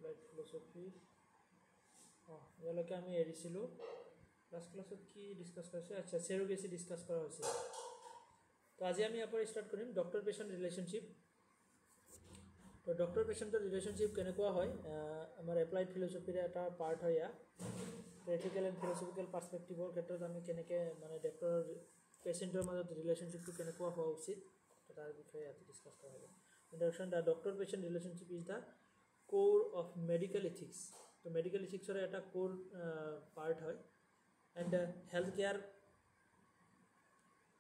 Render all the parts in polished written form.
Applied philosophy ইয়ালৈকে আমি এৰিছিলোঁ last ক্লাছত কি ডিছকাছ কৰিছোঁ আচ্ছা চেৰোগেচি ডিছকাছ কৰা হৈছিল তো আজি আমি ইয়াৰ পৰা ষ্টাৰ্ট কৰিম ডক্টৰ পেচেণ্ট ৰিলেশ্যনশ্বিপ তো ডক্টৰ পেচেণ্টৰ ৰিলেশ্যনশ্বিপ কেনেকুৱা হয় আমাৰ এপ্লাইড ফিলচফিৰে এটা পাৰ্ট হয় ইয়াৰ এথিকেল এণ্ড ফিলচফিকেল পাৰ্চপেক্টিভৰ ক্ষেত্ৰত আমি কেনেকৈ মানে ডক্টৰ পেচেণ্টৰ মাজত ৰিলেশ্যনশ্বিপটো কেনেকুৱা হোৱা উচিত তাৰ বিষয়ে ইয়াতে ডিছকাছ কৰা হ'ব introduction the doctor patient relationship is the কোৰ অফ মেডিকেল ইথিক্স তো মেডিকেল ইথিক্সৰে এটা কোৰ পাৰ্ট হয় and health care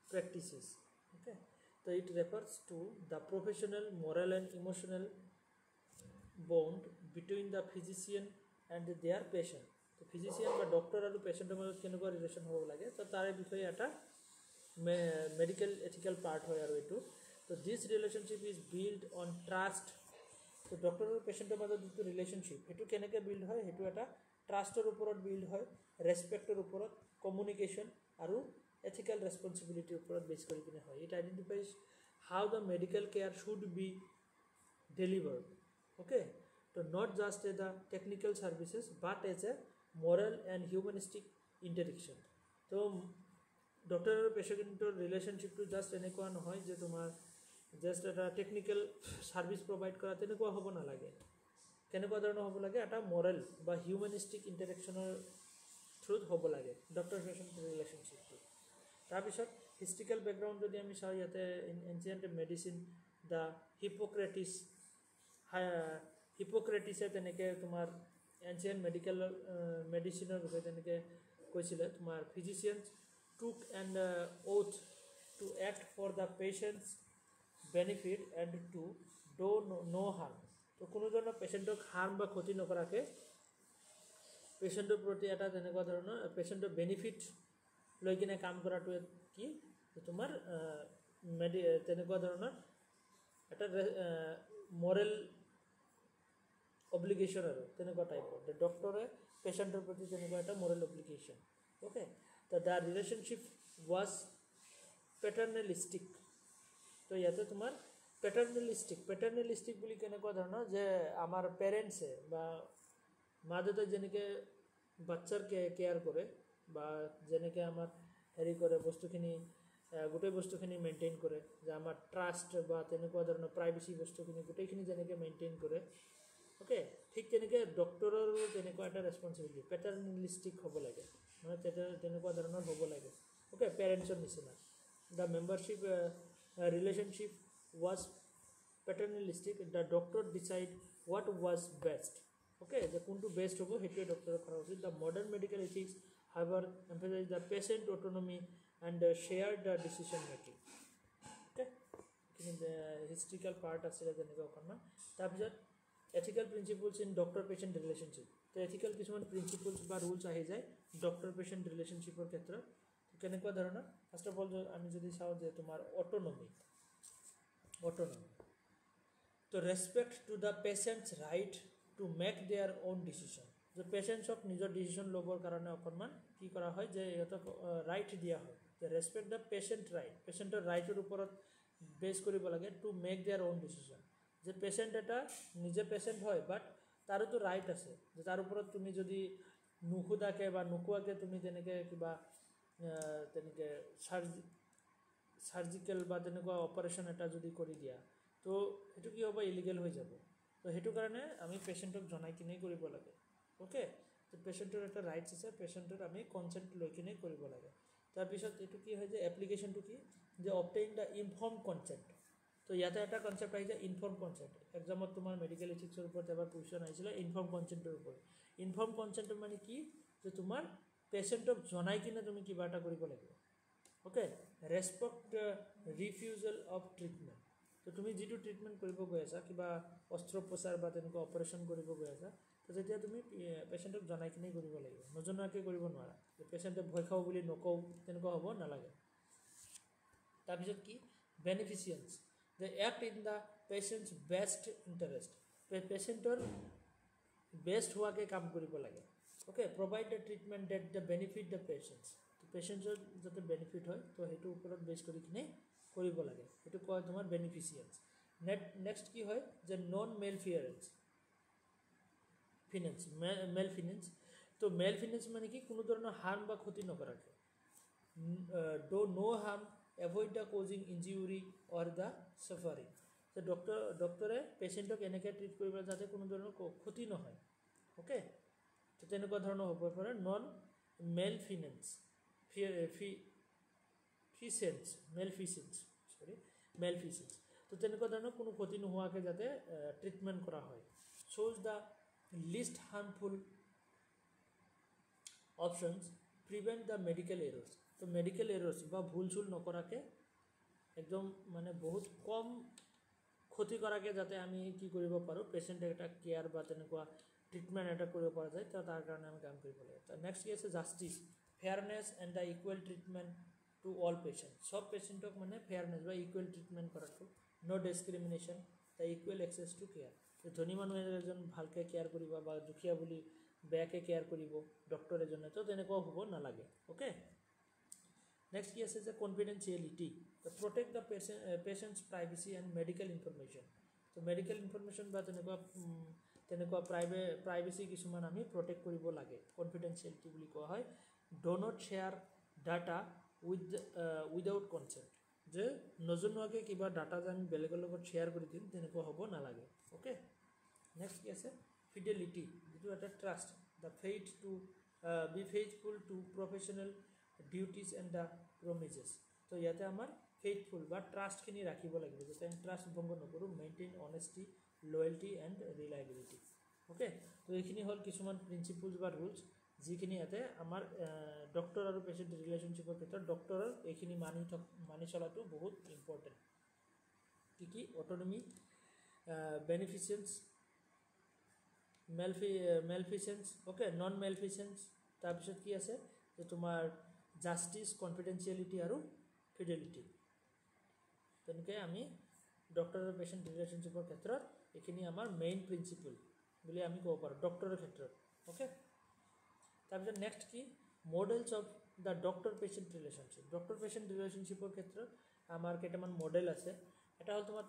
practices okay so it refers to the professional moral and emotional bond between the physician and their patient so physician বা doctor আৰু পেচেণ্টৰ মাজত কেনেকুৱা ৰিলেশ্যন হ'ব লাগে তো তাৰে বিষয়ে এটা মেডিকেল এথিকেল পাৰ্ট হয় আৰু এইটো তো this relationship is build on trust তো ডক্টৰ আৰু পেচেণ্টৰ মাজত যিটো ৰিলেশ্যনশ্বিপ সেইটো কেনেকৈ বিল্ড হয় সেইটো এটা ট্ৰাষ্টৰ ওপৰত বিল্ড হয় ৰেচপেক্টৰ ওপৰত কমিউনিকেশ্যন আৰু ethical responsibility উপৰত বেছ কৰি কিনে হয় it identifies how the medical care should be delivered okay so not just as the technical services but as a moral and humanistic interaction so doctor আৰু পেচেণ্টৰ ৰিলেশ্যনশ্বিপটো জাষ্ট এনেকুৱা নহয় যে তোমাৰ জাষ্ট এটা টেকনিকেল ছাৰ্ভিচ প্ৰভাইড কৰা তেনেকুৱা হ'ব নালাগে কেনেকুৱা ধৰণৰ হ'ব লাগে এটা মৰেল বা হিউমেনিষ্টিক ইণ্টাৰেকশ্যনৰ থ্ৰুত হ'ব লাগে ডক্টৰ পেচেণ্ট ৰিলেশ্যনশ্বিপটো তাৰপিছত হিষ্ট্ৰিকেল বেকগ্ৰাউণ্ড যদি আমি চাওঁ ইয়াতে এনচিয়েণ্ট মেডিচিন দ্য হিপক্ৰেটিছে তেনেকৈ তোমাৰ এনচিয়েণ্ট মেডিচিনৰ বিষয়ে তেনেকৈ কৈছিলে তোমাৰ physicians took and oath to act for the patients benefit and to no' harm তো কোনোজনৰ পেচেণ্টক হাৰ্ম বা ক্ষতি নকৰাকৈ পেচেণ্টৰ প্ৰতি এটা তেনেকুৱা ধৰণৰ পেচেণ্টৰ বেনিফিট লৈ কিনে কাম কৰাটো কি তোমাৰ তেনেকুৱা ধৰণৰ এটা মৰেল অব্লিগেশ্যন আৰু তেনেকুৱা টাইপৰ ডক্টৰে পেচেণ্টৰ প্ৰতি তেনেকুৱা এটা মৰেল অব্লিগেশ্যন অ'কে তো দ্য ৰিলেশ্যনশ্বিপ ৱাজ পেটাৰ্নেলিষ্টিক তো ইয়াতে তোমাৰ পেটাৰ্নেলিষ্টিক বুলি কেনেকুৱা ধৰণৰ যে আমাৰ পেৰেণ্টছে বা মা দেউতাই যেনেকৈ বাচ্চাৰ কেয়াৰ কৰে বা যেনেকৈ আমাৰ হেৰি কৰে বস্তুখিনি গোটেই বস্তুখিনি মেইনটেইন কৰে যে আমাৰ ট্ৰাষ্ট বা তেনেকুৱা ধৰণৰ প্ৰাইভেচি বস্তুখিনি গোটেইখিনি যেনেকৈ মেইনটেইন কৰে অ'কে ঠিক তেনেকৈ ডক্টৰৰো তেনেকুৱা এটা ৰেচপনচিবিলিটি পেটাৰ্নেলিষ্টিক হ'ব লাগে মানে তেনেকুৱা ধৰণৰ হ'ব লাগে অ'কে পেৰেণ্টছৰ নিচিনা the membership relationship was paternalistic the doctor decide what was best okay যে কোনটো বেষ্ট হ'ব সেইটোৱে ডক্টৰে কৰা উচিত the modern medical ethics however emphasize the patient autonomy and shared the decision making okay কিন্তু হিষ্ট্ৰিকেল পাৰ্ট আছিলে তেনেকুৱা অকণমান তাৰপিছত ethical principles in doctor patient relationship তো এথিকেল কিছুমান প্ৰিন্সিপলছ বা ৰুলছ আহি যায় ডক্টৰ পেচেণ্ট ৰিলেশ্যনশ্বিপৰ ক্ষেত্ৰত কেনেকুৱা ধৰণৰ ফাৰ্ষ্ট অফ অল আমি যদি চাওঁ যে তোমাৰ অট'নমি তো respect to the patients right to make there on decision যে পেচেণ্টছক নিজৰ ডিচিশ্যন ল'বৰ কাৰণে অকণমান কি কৰা হয় যে ইহঁতক ৰাইট দিয়া হয় যে ৰেচপেক্ট দ্য পেচেণ্টৰ ৰাইটৰ ওপৰত বেছ কৰিব লাগে to make there on decision যে পেচেণ্ট এটা নিজে পেচেণ্ট হয় বাট তাৰোতো ৰাইট আছে যে তাৰ ওপৰত তুমি যদি নুসুধাকৈ বা নোকোৱাকৈ তুমি তেনেকৈ কিবা তেনেকৈ চাৰ্জিকেল বা তেনেকুৱা অপাৰেশ্যন এটা যদি কৰি দিয়া তো সেইটো কি হ'ব ইলিগেল হৈ যাব তো সেইটো কাৰণে আমি পেচেণ্টক জনাই কিনেই কৰিব লাগে অ'কে তো পেচেণ্টৰ এটা ৰাইটছ আছে পেচেণ্টৰ আমি কনচেণ্ট লৈ কিনে কৰিব লাগে তাৰপিছত এইটো কি হয় যে এপ্লিকেশ্যনটো কি যে অবটেইন দ্য ইনফৰ্ম কনচেণ্ট তো ইয়াতে এটা কনচেপ্ট আহিছে ইনফৰ্ম কনচেণ্ট এক্সামত তোমাৰ মেডিকেল ইথিক্সৰ ওপৰত এবাৰ কুৱেশ্যন আহিছিলে ইনফৰ্ম কনচেণ্টৰ ওপৰত ইনফৰ্ম কনচেণ্টৰ মানে কি যে তোমাৰ পেচেণ্টক জনাই কিনে তুমি কিবা এটা কৰিব লাগিব okay respect refusal of treatment তো তুমি যিটো ট্ৰিটমেণ্ট কৰিব গৈ আছা কিবা অস্ত্ৰোপচাৰ বা তেনেকুৱা অপাৰেশ্যন কৰিব গৈ আছা তো তেতিয়া তুমি পেচেণ্টক জনাই কিনেই কৰিব লাগিব নজনোৱাকৈ কৰিব নোৱাৰা যে পেচেণ্টে ভয় খাব বুলি নকওঁ তেনেকুৱা হ'ব নালাগে তাৰপিছত কি বেনিফিচিয়েঞ্চ যে act in the patients best interest পেচেণ্টৰ বেষ্ট হোৱাকৈ কাম কৰিব লাগে okay provide the treatment that the benefit the patients তো পেচেণ্টছৰ যাতে বেনিফিট হয় তো সেইটোৰ ওপৰত বেছ কৰি কিনে কৰিব লাগে সেইটো কয় তোমাৰ বেনিফিচিয়েঞ্চ নেক্সট কি হয় যে নন মেলফিয়াৰেঞ্চ ফিনেন্স মেল ফিনেন্স তো মেল ফিনেন্স মানে কি কোনো ধৰণৰ হাৰ্ম বা ক্ষতি নকৰাকৈ do no harm avoid the causing injury or the suffering তো ডক্টৰে পেচেণ্টক এনেকৈ ট্ৰিট কৰিব যাতে কোনো ধৰণৰ ক্ষতি নহয় ওকে তো তেনেকুৱা ধৰণৰ হ'ব পাৰে নন মেল ফিনেন্স মেলফিচেন্স তো তেনেকুৱা ধৰণৰ কোনো ক্ষতি নোহোৱাকৈ যাতে ট্ৰিটমেণ্ট কৰা হয় shows the least harmful options prevent the medical errors তো মেডিকেল এৰৰ্ছ বা ভুল চুল নকৰাকৈ একদম মানে বহুত কম ক্ষতি কৰাকৈ যাতে আমি কি কৰিব পাৰোঁ পেচেণ্ট এটা কেয়াৰ বা তেনেকুৱা ট্ৰিটমেণ্ট এটা কৰিব পৰা যায় তো তাৰ কাৰণে আমি কাম কৰিব লাগে তো নেক্সট কি আছে justice fairness and the equal treatment to all patient সব পেচেণ্টক মানে ফেয়াৰনেছ বা ইকুৱেল ট্ৰিটমেণ্ট কৰাটো no' discrimination the equal access to care ধনী মানুহ এজন ভালকৈ কেয়াৰ কৰিব বা দুখীয়া বুলি বেয়াকৈ কেয়াৰ কৰিব ডক্টৰ এজনে তো তেনেকুৱাও হ'ব নালাগে ওকে নেক্সট কি আছে যে কনফিডেন্সিয়েলিটি তো protect the patients privacy and medical information তো মেডিকেল ইনফৰমেশ্যন বা তেনেকুৱা প্ৰাইভেচি কিছুমান আমি প্ৰটেক্ট কৰিব লাগে কনফিডেন্সিয়েলিটি বুলি কোৱা হয় do not share data without consent যে নজনোৱাকৈ কিবা ডাটা যে আমি বেলেগৰ লগত শ্বেয়াৰ কৰি দিম তেনেকুৱা হ'ব নালাগে ওকে নেক্সট কি আছে ফিডেলিটি যিটো এটা trust the faith to be faithful to professional duties and the promises তো ইয়াতে আমাৰ ফেইথফুল বা ট্ৰাষ্টখিনি ৰাখিব লাগিব যাতে আমি ট্ৰাষ্ট ভংগ নকৰোঁ মেইনটেইন অনেষ্টি লয়েলটি এণ্ড ৰিলায়েবিলিটি ওকে তো এইখিনি হ'ল কিছুমান প্ৰিন্সিপলছ বা ৰুলছ যিখিনি ইয়াতে আমাৰ ডক্টৰ আৰু পেচেণ্ট ৰিলেশ্যনশ্বিপৰ ক্ষেত্ৰত ডক্টৰৰ এইখিনি মানি চলাটো বহুত ইম্পৰ্টেণ্ট কি অট'নমি বেনিফিচিয়েন্স মেলফিচেন্স ওকে নন মেলফিচেন্স তাৰপিছত কি আছে যে তোমাৰ জাষ্টিছ কনফিডেন্সিয়েলিটি আৰু ফিডেলিটি তেনেকৈ আমি ডক্টৰ আৰু পেচেণ্ট ৰিলেশ্যনশ্বিপৰ ক্ষেত্ৰত এইখিনি আমাৰ মেইন প্ৰিন্সিপল বুলি আমি ক'ব পাৰোঁ ডক্টৰৰ ক্ষেত্ৰত ওকে তাৰপিছত নেক্সট কি models of the doctor patient relationship doctor patient ৰিলেশ্যনশ্বিপৰ ক্ষেত্ৰত আমাৰ কেইটামান মডেল আছে এটা হ'ল তোমাৰ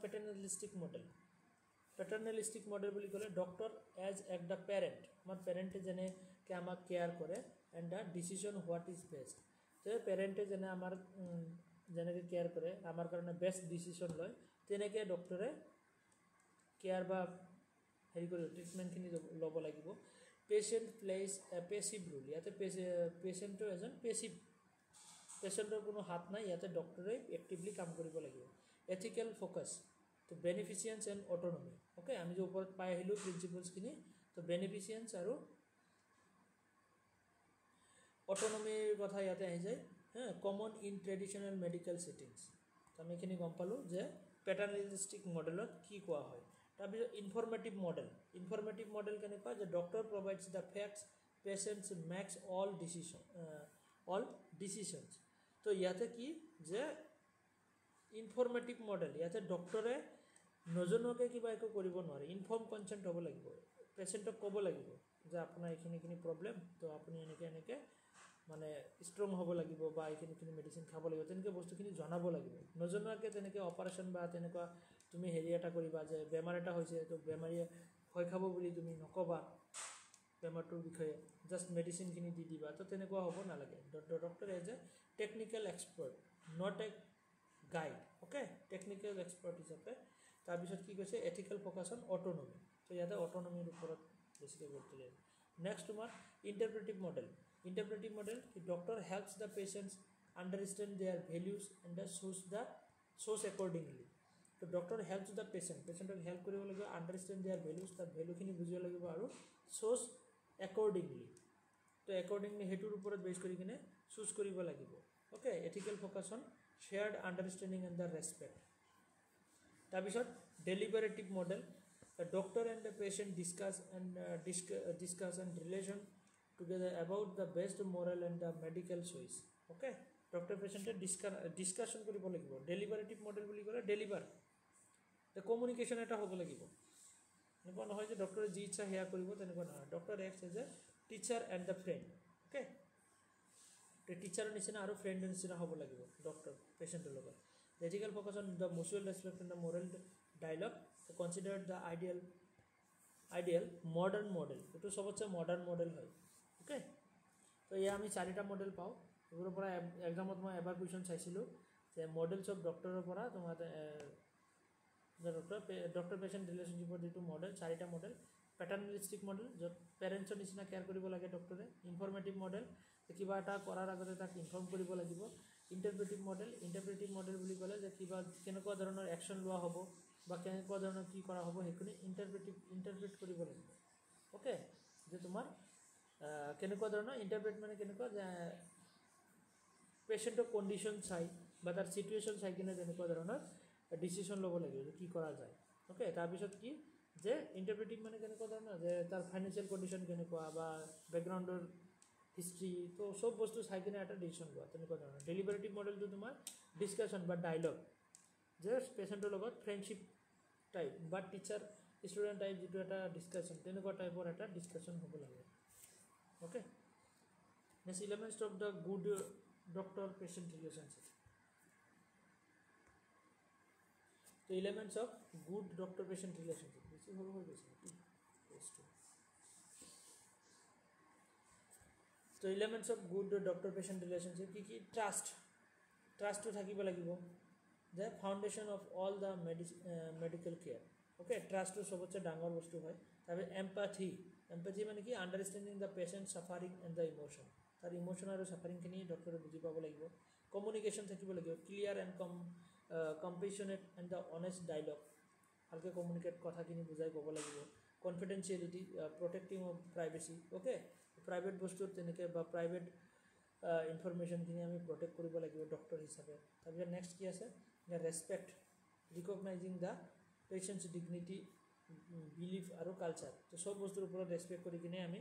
পেটাৰ্নেলিষ্টিক মডেল বুলি ক'লে ডক্টৰ এজ দ্য পেৰেণ্ট আমাৰ পেৰেণ্টে যেনেকৈ আমাক কেয়াৰ কৰে and the decision what is best তো পেৰেণ্টে আমাৰ যেনেকৈ কেয়াৰ কৰে আমাৰ কাৰণে বেষ্ট ডিচিশ্যন লয় তেনেকৈ ডক্টৰে কেয়াৰ বা হেৰি কৰি ট্ৰিটমেণ্টখিনি ল'ব লাগিব patient plays a passive role ইয়াতে পেচেণ্টৰ এজন পেচেণ্টৰ কোনো হাত নাই ইয়াতে ডক্টৰে এক্টিভলি কাম কৰিব লাগিব এথিকেল ফ'কাছ তো বেনিফিচিয়েন্স এণ্ড অট'নমি ওকে আমি যে ওপৰত পাই আহিলোঁ প্ৰিন্সিপলছখিনি তো বেনিফিচিয়েন্স আৰু অট'নমিৰ কথা ইয়াতে আহি যায় common in traditional medical settings তো আমি এইখিনি গম পালোঁ যে পেটাৰ্নেলিষ্টিক মডেলত কি কোৱা হয় তাৰপিছত ইনফৰ্মেটিভ মডেল কেনেকুৱা যে doctor provides the facts patients makes all decisions তো ইয়াতে কি যে ইনফৰ্মেটিভ মডেল ইয়াতে ডক্টৰে নজনোৱাকৈ কিবা একো কৰিব নোৱাৰে ইনফৰ্ম কনচেণ্ট হ'ব লাগিব পেচেণ্টক ক'ব লাগিব যে আপোনাৰ এইখিনি প্ৰব্লেম তো আপুনি এনেকৈ মানে ষ্ট্ৰং হ'ব লাগিব বা এইখিনি মেডিচিন খাব লাগিব তেনেকৈ বস্তুখিনি জনাব লাগিব নজনোৱাকৈ তেনেকৈ অপাৰেশ্যন বা তেনেকুৱা তুমি হেৰি এটা কৰিবা যে বেমাৰ এটা হৈছে তো বেমাৰীয়ে ভয় খাব বুলি তুমি নক'বা বেমাৰটোৰ বিষয়ে জাষ্ট মেডিচিনখিনি দি দিবা তো তেনেকুৱা হ'ব নালাগে doctor as a technical expert not a guide okay technical expert হিচাপে তাৰপিছত কি কৈছে এথিকেল ফ'কাছ অন অট'নমি তো ইয়াতে অট'নমিৰ ওপৰত বেছিকৈ গুৰুত্ব দিয়ে নেক্সট তোমাৰ interpretive model doctor helps the patients understand their values and the chose accordingly তো ডক্টৰ হেল্পছ দ্য পেচেণ্টক হেল্প কৰিব লাগিব আণ্ডাৰষ্টেণ্ড দেয়াৰ ভেলিউজ তাৰ ভেলুখিনি বুজিব লাগিব আৰু চ'জ একৰ্ডিংলি তো একৰ্ডিংলি সেইটোৰ ওপৰত বেছ কৰি কিনে চুজ কৰিব লাগিব okay ethical focus on shared understanding and the respect তাৰপিছত deliberative model the doctor and the patient discuss and relation together about the best moral and the medical choice okay doctor পেচেণ্টে discussion কৰিব লাগিব ডেলিবাৰেটিভ model বুলি ক'লে deliver communication এটা হ'ব লাগিব এনেকুৱা নহয় যে ডক্টৰে যি ইচ্ছা সেয়া কৰিব তেনেকুৱা নহয় doctor acts as a teacher and the friend okay টিচাৰৰ নিচিনা আৰু ফ্ৰেণ্ডৰ নিচিনা হ'ব লাগিব ডক্টৰ পেচেণ্টৰ লগত ethical focus on the mutual respect and the moral dialogue consider the ideal modern model, এইটো চবতছে মডাৰ্ণ মডেল হয়। অ'কে, তো এয়া আমি 4টা মডেল পাওঁ। এইবোৰৰ পৰা এক্সামত মই এবাৰ কুৱেশ্যন চাইছিলোঁ যে মডেলছ অফ ডক্টৰৰ পৰা তোমাৰ ডক্টৰ পেচেণ্ট ৰিলেশ্যনশ্বিপৰ যিটো মডেল 4টা মডেল। পেটাৰ্নেলিষ্টিক মডেল, য'ত পেৰেণ্টছৰ নিচিনা কেয়াৰ কৰিব লাগে ডক্টৰে। ইনফৰ্মেটিভ মডেল, কিবা এটা কৰাৰ আগতে তাক ইনফৰ্ম কৰিব লাগিব। ইণ্টাৰপ্ৰেটিভ মডেল বুলি ক'লে যে কিবা কেনেকুৱা ধৰণৰ একশ্যন লোৱা হ'ব বা কেনেকুৱা ধৰণৰ কি কৰা হ'ব সেইখিনি ইণ্টাৰপ্ৰেট কৰিব লাগিব। অ'কে, যে তোমাৰ কেনেকুৱা ধৰণৰ ইণ্টাৰপ্ৰেট মানে কেনেকুৱা যে পেচেণ্টৰ কণ্ডিশ্যন চাই বা তাৰ চিটুৱেশ্যন চাই কিনে তেনেকুৱা ধৰণৰ ডিচিশ্যন ল'ব লাগিব যে কি কৰা যায়। অ'কে, তাৰপিছত কি যে ইণ্টাৰপ্ৰেটিভ মানে কেনেকুৱা ধৰণৰ যে তাৰ ফাইনেন্সিয়েল কণ্ডিশ্যন কেনেকুৱা বা বেকগ্ৰাউণ্ডৰ হিষ্ট্ৰী, তো চব বস্তু চাই কিনে এটা ডিচিশ্যন লোৱা তেনেকুৱা ধৰণৰ। ডেলিভাৰেটিভ মডেলটো তোমাৰ ডিছকাশ্যন বা ডায়লগ, যে পেচেণ্টৰ লগত ফ্ৰেণ্ডশ্বিপ টাইপ বা টিচাৰ ষ্টুডেণ্ট টাইপ যিটো এটা ডিছকাশ্যন, তেনেকুৱা টাইপৰ এটা ডিছকাশ্যন হ'ব লাগে। Okay, next elements of the good doctor patient relationship. তো elements of good doctor patient relationship বেছি সৰু হৈ গৈছে নেকি পেজটো। তো elements of good doctor patient relationship কি কি? ট্ৰাষ্টটো থাকিব লাগিব, যে foundation of all the medical care. Okay, ট্ৰাষ্টটো চবতছে ডাঙৰ বস্তু হয়। তাৰপিছত এম্পাথি মানে কি? Understanding the patient suffering and the emotion, তাৰ ইম'শ্যন আৰু ছাফাৰিংখিনি ডক্টৰে বুজি পাব লাগিব। কমিউনিকেশ্যন থাকিব লাগিব, clear and compassionate and the honest dialogue, ভালকৈ কমিউনিকেট কথাখিনি বুজাই ক'ব লাগিব। Confidentiality, protecting of privacy. Okay, private বস্তুত তেনেকৈ বা প্ৰাইভেট ইনফৰমেশ্যনখিনি আমি প্ৰটেক্ট কৰিব লাগিব ডক্টৰ হিচাপে। তাৰপিছত নেক্সট কি আছে? Respect, recognizing the patients dignity, belief আৰু কালচাৰ। তো চব বস্তুৰ ওপৰত ৰেচপেক্ট কৰি কিনে আমি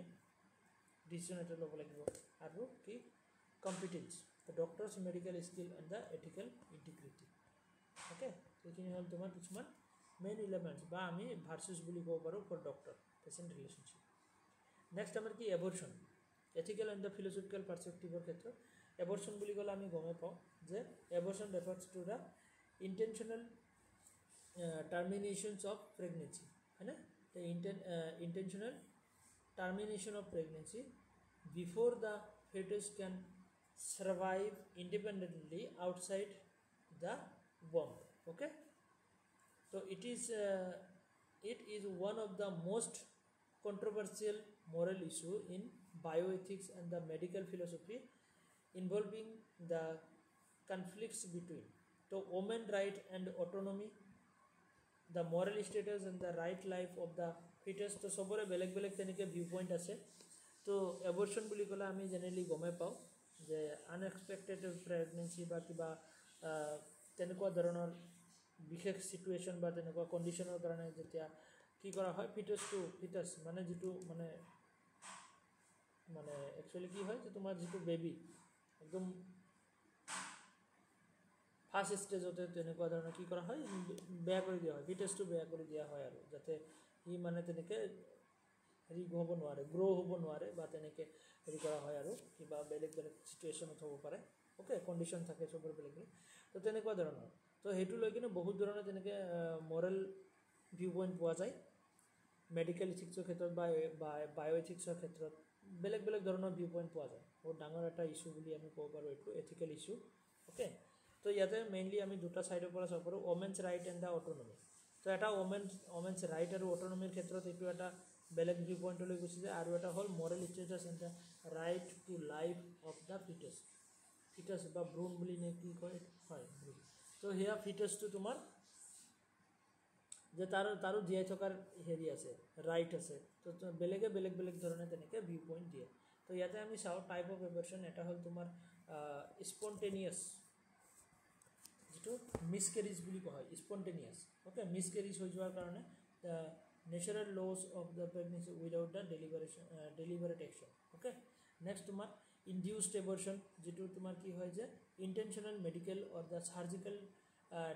ডিচিশ্যন এটা ল'ব লাগিব। আৰু কি? Competence, the doctors medical skill and the ethical integrity. Okay, এইখিনি হ'ল তোমাৰ কিছুমান মেইন এলিমেণ্টছ বা আমি ভাৰ্চেছ বুলি ক'ব পাৰোঁ for doctor patient relationship. Next আমাৰ কি? Abortion, ethical and the philosophical পাৰ্চপেক্টিভৰ ক্ষেত্ৰত এবৰ্চন বুলি ক'লে আমি গমেই পাওঁ যে abortion refers to the intentional terminations of pregnancy, হয়নে? Intentional termination of pregnancy before the fetus can survive independently outside the womb. Okay, so it is one of the most controversial moral issue in bioethics and the medical philosophy, involving the conflicts between the woman right and autonomy, the moral status and the right life of the fetus. তো সবৰে বেলেগ বেলেগ তেনেকৈ view point আছে। তো abortion বুলি ক'লে আমি জেনেৰেলি গমেই পাওঁ যে আনএক্সপেক্টেড প্ৰেগনেঞ্চি বা কিবা তেনেকুৱা ধৰণৰ বিশেষ চিটুৱেশ্যন বা তেনেকুৱা কণ্ডিশ্যনৰ কাৰণে যেতিয়া কি কৰা হয়, ফিটাছ মানে যিটো মানে একচুৱেলি কি হয় যে তোমাৰ যিটো বেবী একদম ফাৰ্ষ্ট ষ্টেজতে তেনেকুৱা ধৰণৰ কি কৰা হয়, বেয়া কৰি দিয়া হয়, ফিটাছটো বেয়া কৰি দিয়া হয় আৰু যাতে সি মানে তেনেকৈ হেৰি হ'ব নোৱাৰে, গ্ৰ' হ'ব নোৱাৰে বা তেনেকৈ হেৰি কৰা হয় আৰু কিবা বেলেগ বেলেগ চিটুৱেশ্যনত হ'ব পাৰে। অ'কে, কণ্ডিশ্যন থাকে চবৰে বেলেগ বেলেগ। তো তেনেকুৱা ধৰণৰ, তো সেইটো লৈ কিনে বহুত ধৰণৰ তেনেকৈ মৰেল ভিউ পইণ্ট পোৱা যায়। মেডিকেল ইথিক্সৰ ক্ষেত্ৰত বা বায়' ইথিক্সৰ ক্ষেত্ৰত বেলেগ বেলেগ ধৰণৰ ভিউ পইণ্ট পোৱা যায়। বহুত ডাঙৰ এটা ইছ্যু বুলি আমি ক'ব পাৰোঁ এইটো, এথিকেল ইছ্যু। অ'কে, তো ইয়াতে মেইনলি আমি দুটা ছাইডৰ পৰা চাব পাৰোঁ, women's right and the autonomy. তো এটা ওমেন্স ৰাইট আৰু অট'নমিৰ ক্ষেত্ৰত এইটো এটা বেলেগ ভিউ পইণ্টলৈ গুচি যায়। আৰু এটা হ'ল moral status and the right to life of the fetus বা ব্ৰুন বুলি নে কি কয়, হয় ব্ৰুন। তো সেয়া ফিটাছটো তোমাৰ যে তাৰো জীয়াই থকাৰ হেৰি আছে, ৰাইট আছে। তো বেলেগে বেলেগ বেলেগ ধৰণে তেনেকৈ ভিউ পইণ্ট দিয়ে। তো ইয়াতে আমি চাওঁ টাইপ অফ এবৰ্চন। এটা হ'ল তোমাৰ স্পণ্টেনিয়াছ, যিটো মিছকেৰিজ বুলি কোৱা হয়, স্পণ্টেনিয়াছ। অ'কে, মিছকেৰিজ হৈ যোৱাৰ কাৰণে natural loss of the pregnancy without the deliberate action. Okay, next তোমাৰ ইনডিউচড এবৰ্চন, যিটো তোমাৰ কি হয় যে intentional medical or the surgical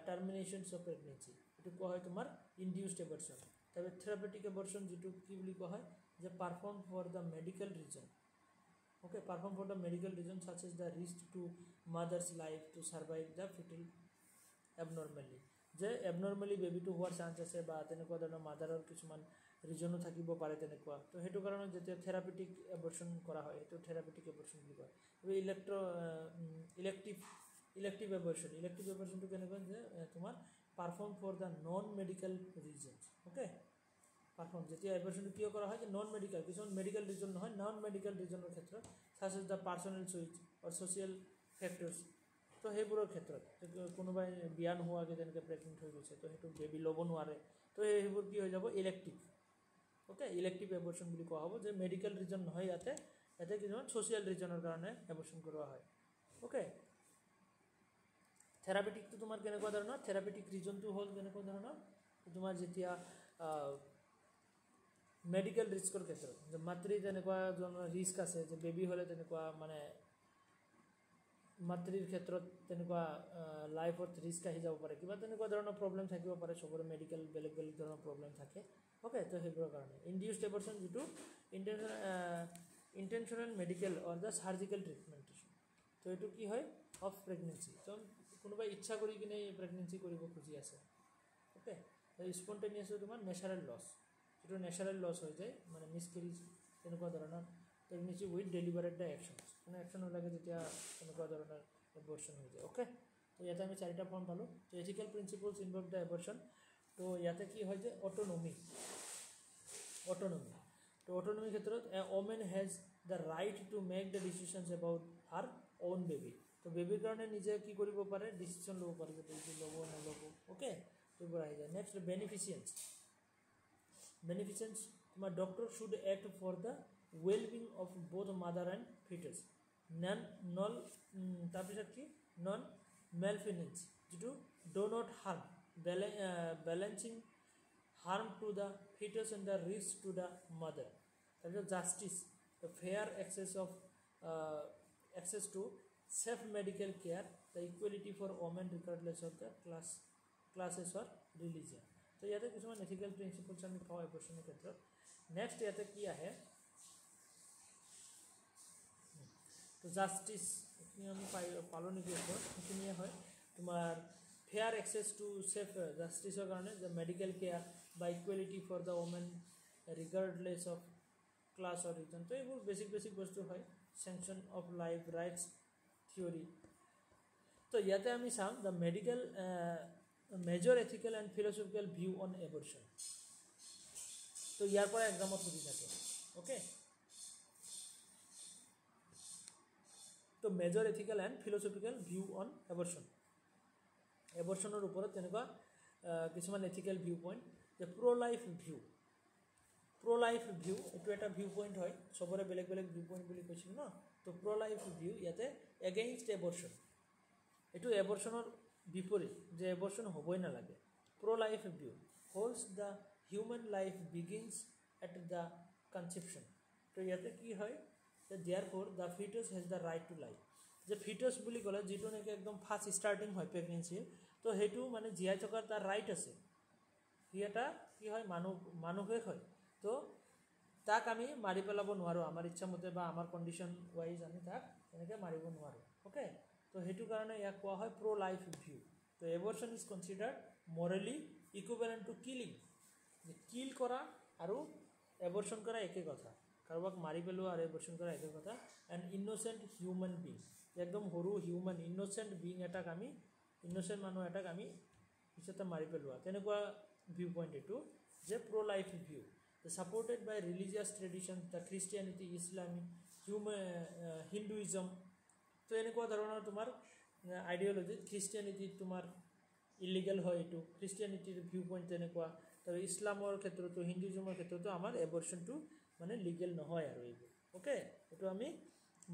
terminations of pregnancy, এইটো কোৱা হয় তোমাৰ ইনডিউচড এবৰ্চন। তাৰপিছত থেৰাপেটিক এবৰ্চন, যিটো কি বুলি কোৱা হয় যে perform for the medical reason. Okay, perform for the medical reason such as the risk to mother's life to survive the fetal abnormally, যে এবনৰ্মেলি বেবীটো হোৱাৰ চান্স আছে বা তেনেকুৱা ধৰণৰ মাদাৰৰ কিছুমান ৰিজনো থাকিব পাৰে তেনেকুৱা তো সেইটো কাৰণে যেতিয়া থেৰাপিউটিক এবৰ্শন কৰা হয় সেইটো থেৰাপিউটিক এবৰ্শন বুলি কয় ইলেক্টিভ এবৰ্শনটো কেনেকুৱা যে তোমাৰ perform for the non medical reasons okay perform যেতিয়া এবৰ্শনটো কিয় কৰা হয় যে নন মেডিকেল কিছুমান মেডিকেল ৰিজন নহয় নন মেডিকেল ৰিজনৰ ক্ষেত্ৰত such as the personal choice or social factors তো সেইবোৰৰ ক্ষেত্ৰত কোনোবাই বিয়া নোহোৱাকৈ যেনেকৈ প্ৰেগনেণ্ট হৈ গৈছে তো সেইটো বেবী ল'ব নোৱাৰে তো সেইবোৰ কি হৈ যাব ইলেক্টিভ অ'কে ইলেক্টিভ এবৰ্শন বুলি কোৱা হ'ব যে মেডিকেল ৰিজন নহয় ইয়াতে কিছুমান ছ'চিয়েল ৰিজনৰ কাৰণে এবৰ্শন কৰোৱা হয় অ'কে থেৰাপিউটিকটো তোমাৰ কেনেকুৱা ধৰণৰ থেৰাপিউটিক ৰিজনটো হ'ল কেনেকুৱা ধৰণৰ তোমাৰ যেতিয়া মেডিকেল ৰিস্কৰ ক্ষেত্ৰত যে মাতৃ তেনেকুৱা ধৰণৰ ৰিস্ক আছে যে বেবী হ'লে তেনেকুৱা মানে মাতৃৰ ক্ষেত্ৰত তেনেকুৱা লাইফত ৰিস্ক আহি যাব পাৰে কিবা তেনেকুৱা ধৰণৰ প্ৰব্লেম থাকিব পাৰে চবৰে মেডিকেল বেলেগ ধৰণৰ প্ৰব্লেম থাকে অ'কে তো সেইবোৰৰ কাৰণে ইনডিউচড এবৰ্শন যিটো ইণ্টেনশ্যনেল মেডিকেল অৰ দ্য চাৰ্জিকেল ট্ৰিটমেণ্টেশ্যন তো এইটো কি হয় অফ প্ৰেগনেঞ্চি তো কোনোবাই ইচ্ছা কৰি কিনে প্ৰেগনেঞ্চি কৰিব খুজি আছে অ'কে স্পণ্টেনিয়াছটো তোমাৰ নেচাৰেল লছ যিটো নেচাৰেল লছ হৈ যায় মানে মিছকেৰিজ তেনেকুৱা ধৰণৰ প্ৰেগনেঞ্চি উইথ ডেলিভাৰেড দ্য একশ্যনছ মানে একশ্যন লাগে যেতিয়া তেনেকুৱা ধৰণৰ এবৰ্শন হৈ যায় অ'কে তো ইয়াতে আমি 4টা পইণ্ট পালোঁ তো ethical principles involve the abortion তো ইয়াতে কি হয় যে অট'নমি তো অট'নমিৰ ক্ষেত্ৰত a woman has the right to make the decisions about her own baby তো বেবীৰ কাৰণে নিজে কি কৰিব পাৰে ডিচিশ্যন ল'ব পাৰে যে বেবী ল'ব নল'ব অ'কে তো এইবোৰ আহি যায় নেক্সট বেনিফিচিয়েঞ্চ তোমাৰ doctor should act for the wellbeing of both mother and fetus তাৰপিছত কি নন মেলফিনেঞ্চ যিটো do not harm balancing harm to the fetus and the risk to the mother. That is justice, the fair access to safe medical care, the equality for women regardless of the classes or religion. So ইয়াতে কিছুমান ethical principles আমি পাওঁ এবৰ্শনৰ ক্ষেত্ৰত next ইয়াতে কি আহে তো justice এইখিনি আমি পালোঁ নেকি সেইখিনিয়ে হয় তোমাৰ ফেয়াৰ এক্সেছ টু ছেফ জাষ্টিছৰ কাৰণে যে মেডিকেল কেয়াৰ বা equality for the women regardless of class or reason তো এইবোৰ বেছিক বস্তু হয় sanctity of life rights theory তো ইয়াতে আমি চাম the medical major ethical and philosophical view on abortion তো ইয়াৰ পৰা এক্সামত সুধি থাকে অ'কে তো major ethical and philosophical view on এবৰ্শনৰ ওপৰত তেনেকুৱা কিছুমান এথিকেল ভিউ পইণ্ট যে প্ৰ' লাইফ ভিউ এইটো এটা ভিউ পইণ্ট হয় চবৰে বেলেগ ভিউ পইণ্ট বুলি কৈছিলোঁ ন তো প্ৰ' লাইফ ভিউ ইয়াতে এগেইনষ্ট এবৰ্শন এইটো এবৰ্শনৰ বিপৰীত যে এবৰ্শন হ'বই নালাগে pro' life view holds the human life begins at the conception তো ইয়াতে কি হয় যে there for the fetus has the right to life যে ফিটাছ বুলি ক'লে যিটো নেকি একদম ফাৰ্ষ্ট ষ্টাৰ্টিং হয় প্ৰেগনেঞ্চিৰ তো সেইটো মানে জীয়াই থকাৰ তাৰ ৰাইট আছে সি এটা কি হয় মানুহে হয় তো তাক আমি মাৰি পেলাব নোৱাৰোঁ আমাৰ ইচ্ছামতে বা আমাৰ কণ্ডিশ্যন ৱাইজ আমি তাক এনেকৈ মাৰিব নোৱাৰোঁ অ'কে তো সেইটো কাৰণে ইয়াক কোৱা হয় প্ৰ' লাইফ ভিউ তো abortion is considered morally equivalent to killing যে কিল কৰা আৰু এবৰ্শন কৰা একে কথা কাৰোবাক মাৰি পেলোৱা আৰু এবৰ্শন কৰা একে কথা এণ্ড ইন'চেণ্ট হিউমেন বিং একদম সৰু হিউমেন ইন'চেণ্ট বিং এটাক আমি ইন'চেণ্ট মানুহ এটাক আমি পিছতে মাৰি পেলোৱা তেনেকুৱা ভিউ পইণ্ট এইটো যে pro' life view supported by religious tradition the Christianity Islamic Hinduism তো এনেকুৱা ধৰণৰ তোমাৰ আইডিঅ'লজি খ্ৰীষ্টিয়ানিটিত তোমাৰ ইলিগেল হয় এইটো খ্ৰীষ্টিয়ানিটিৰ ভিউ পইণ্ট তেনেকুৱা তাৰ ইছলামৰ ক্ষেত্ৰতো হিন্দুইজমৰ ক্ষেত্ৰতো আমাৰ এবৰ্শনটো মানে লিগেল নহয় আৰু এইবোৰ অ'কে এইটো আমি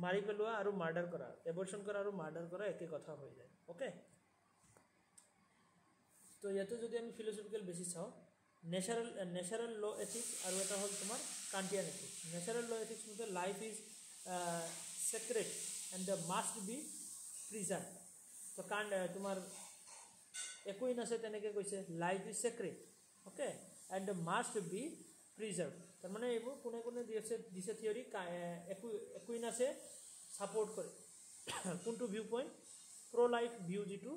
মাৰি পেলোৱা আৰু মাৰ্ডাৰ কৰা এবৰ্শন কৰা আৰু মাৰ্ডাৰ কৰা একে কথা হৈ যায় অ'কে তো ইয়াতে যদি আমি ফিলচফিকেল বেছি চাওঁ নেচাৰেল ল' এথিক্স আৰু এটা হ'ল তোমাৰ কাণ্টিয়ান এথিক্স নেচাৰেল ল' এথিক্স মতে life is sacred and the must B preserve তো তোমাৰ একোৱেই নাছে তেনেকৈ কৈছে life is sacred okay and the must B preserve তাৰমানে এইবোৰ কোনে দিছে থিয়ৰী একোৱেই নাছে ছাপৰ্ট কৰে কোনটো ভিউ পইণ্ট প্ৰ' লাইফ ভিউ যিটো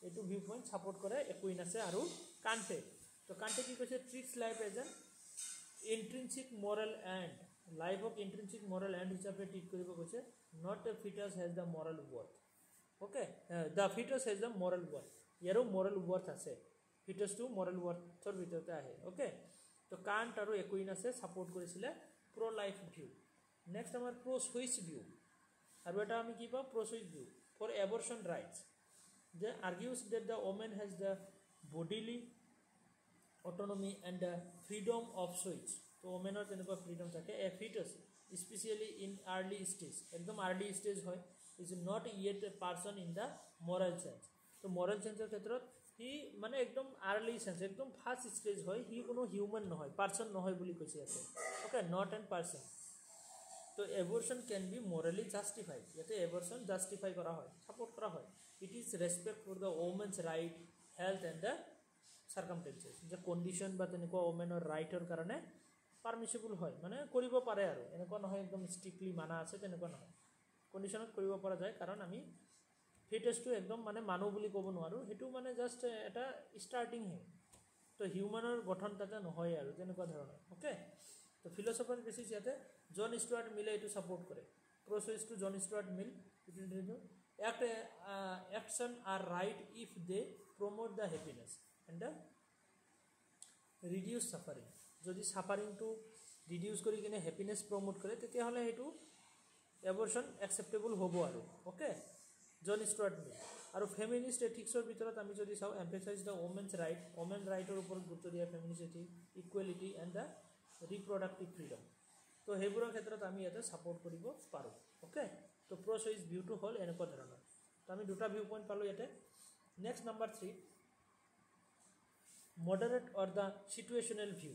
এইটো ভিউ পইণ্ট ছাপৰ্ট কৰে একোৱেই নাছে আৰু কাণ্টে তো কাণ্টে কি কৈছে treats life as an intrinsic moral end লাইফক ইন্ট্ৰিনচিক মৰেল এণ্ড হিচাপে ট্ৰিট কৰিব কৈছে not a fetus has the moral worth okay the fetus has the moral worth ইয়াৰো মৰেল ৱৰ্থ আছে ফিটাছটো মৰেল ৱৰ্থৰ ভিতৰতে আহে অ'কে তো কাণ্ট আৰু একুইনাছে ছাপোৰ্ট কৰিছিলে প্ৰ' লাইফ ভিউ নেক্সট আমাৰ প্ৰ' চুইচ ভিউ আৰু এটা আমি কি পাওঁ pro' choice view for abortion rights যে argues that the woman has the bodily autonomy and the freedom of choice তো ওমেনৰ তেনেকুৱা ফ্ৰীডম থাকে a fetus specially in early stage একদম আৰ্লি ষ্টেজ হয় is not yet a person in the moral sense তো মৰেল চেঞ্চৰ ক্ষেত্ৰত সি মানে একদম আৰ্লি চেঞ্চ একদম ফাৰ্ষ্ট ষ্টেজ হয় সি কোনো হিউমেন নহয় পাৰ্চন নহয় বুলি কৈছে ইয়াতে অ'কে নট এন পাৰ্চন তো abortion can be morally justified ইয়াতে এবৰ্চন জাষ্টিফাই কৰা হয় ছাপোৰ্ট কৰা হয় it is respect for the women's right health and the circumstances যে কণ্ডিশ্যন বা তেনেকুৱা ওমেনৰ ৰাইটৰ কাৰণে পাৰ্মিচিবল হয় মানে কৰিব পাৰে আৰু এনেকুৱা নহয় একদম ষ্ট্ৰিক্টলি মানা আছে তেনেকুৱা নহয় কণ্ডিশ্যনত কৰিব পৰা যায় কাৰণ আমি ফিটাছটো একদম মানে মানুহ বুলি ক'ব নোৱাৰোঁ সেইটো মানে জাষ্ট এটা ষ্টাৰ্টিংহে তো হিউমেনৰ গঠন তাতে নহয় আৰু তেনেকুৱা ধৰণৰ অ'কে তো ফিলচফাৰ বেচিছ ইয়াতে জন ষ্টুৱাৰ্ট মিলে এইটো ছাপোৰ্ট কৰে প্ৰ' চুইচটো John Stuart Mill action are right if they promote the happiness and the reduce suffering যদি ছাফাৰিংটো ৰিডিউচ কৰি কিনে হেপিনেছ প্ৰমোট কৰে তেতিয়াহ'লে সেইটো এবৰ্চন একচেপ্টেবল হ'ব আৰু অ'কে জন ষ্টুৱাৰ্ট মিল আৰু ফেমিনিষ্ট এথিক্সৰ ভিতৰত আমি যদি চাওঁ এম্ফেচাইজ দ্য ওমেন্স ৰাইট ওমেন ৰাইটৰ ওপৰত গুৰুত্ব দিয়া feminist ethics equality and the reproductive freedom তো সেইবোৰৰ ক্ষেত্ৰত আমি ইয়াতে ছাপোৰ্ট কৰিব পাৰোঁ অ'কে তো প্ৰ' চইচ ভিউটো হ'ল এনেকুৱা ধৰণৰ তো আমি দুটা ভিউ পইণ্ট পালোঁ ইয়াতে next number 3 moderate or the situational view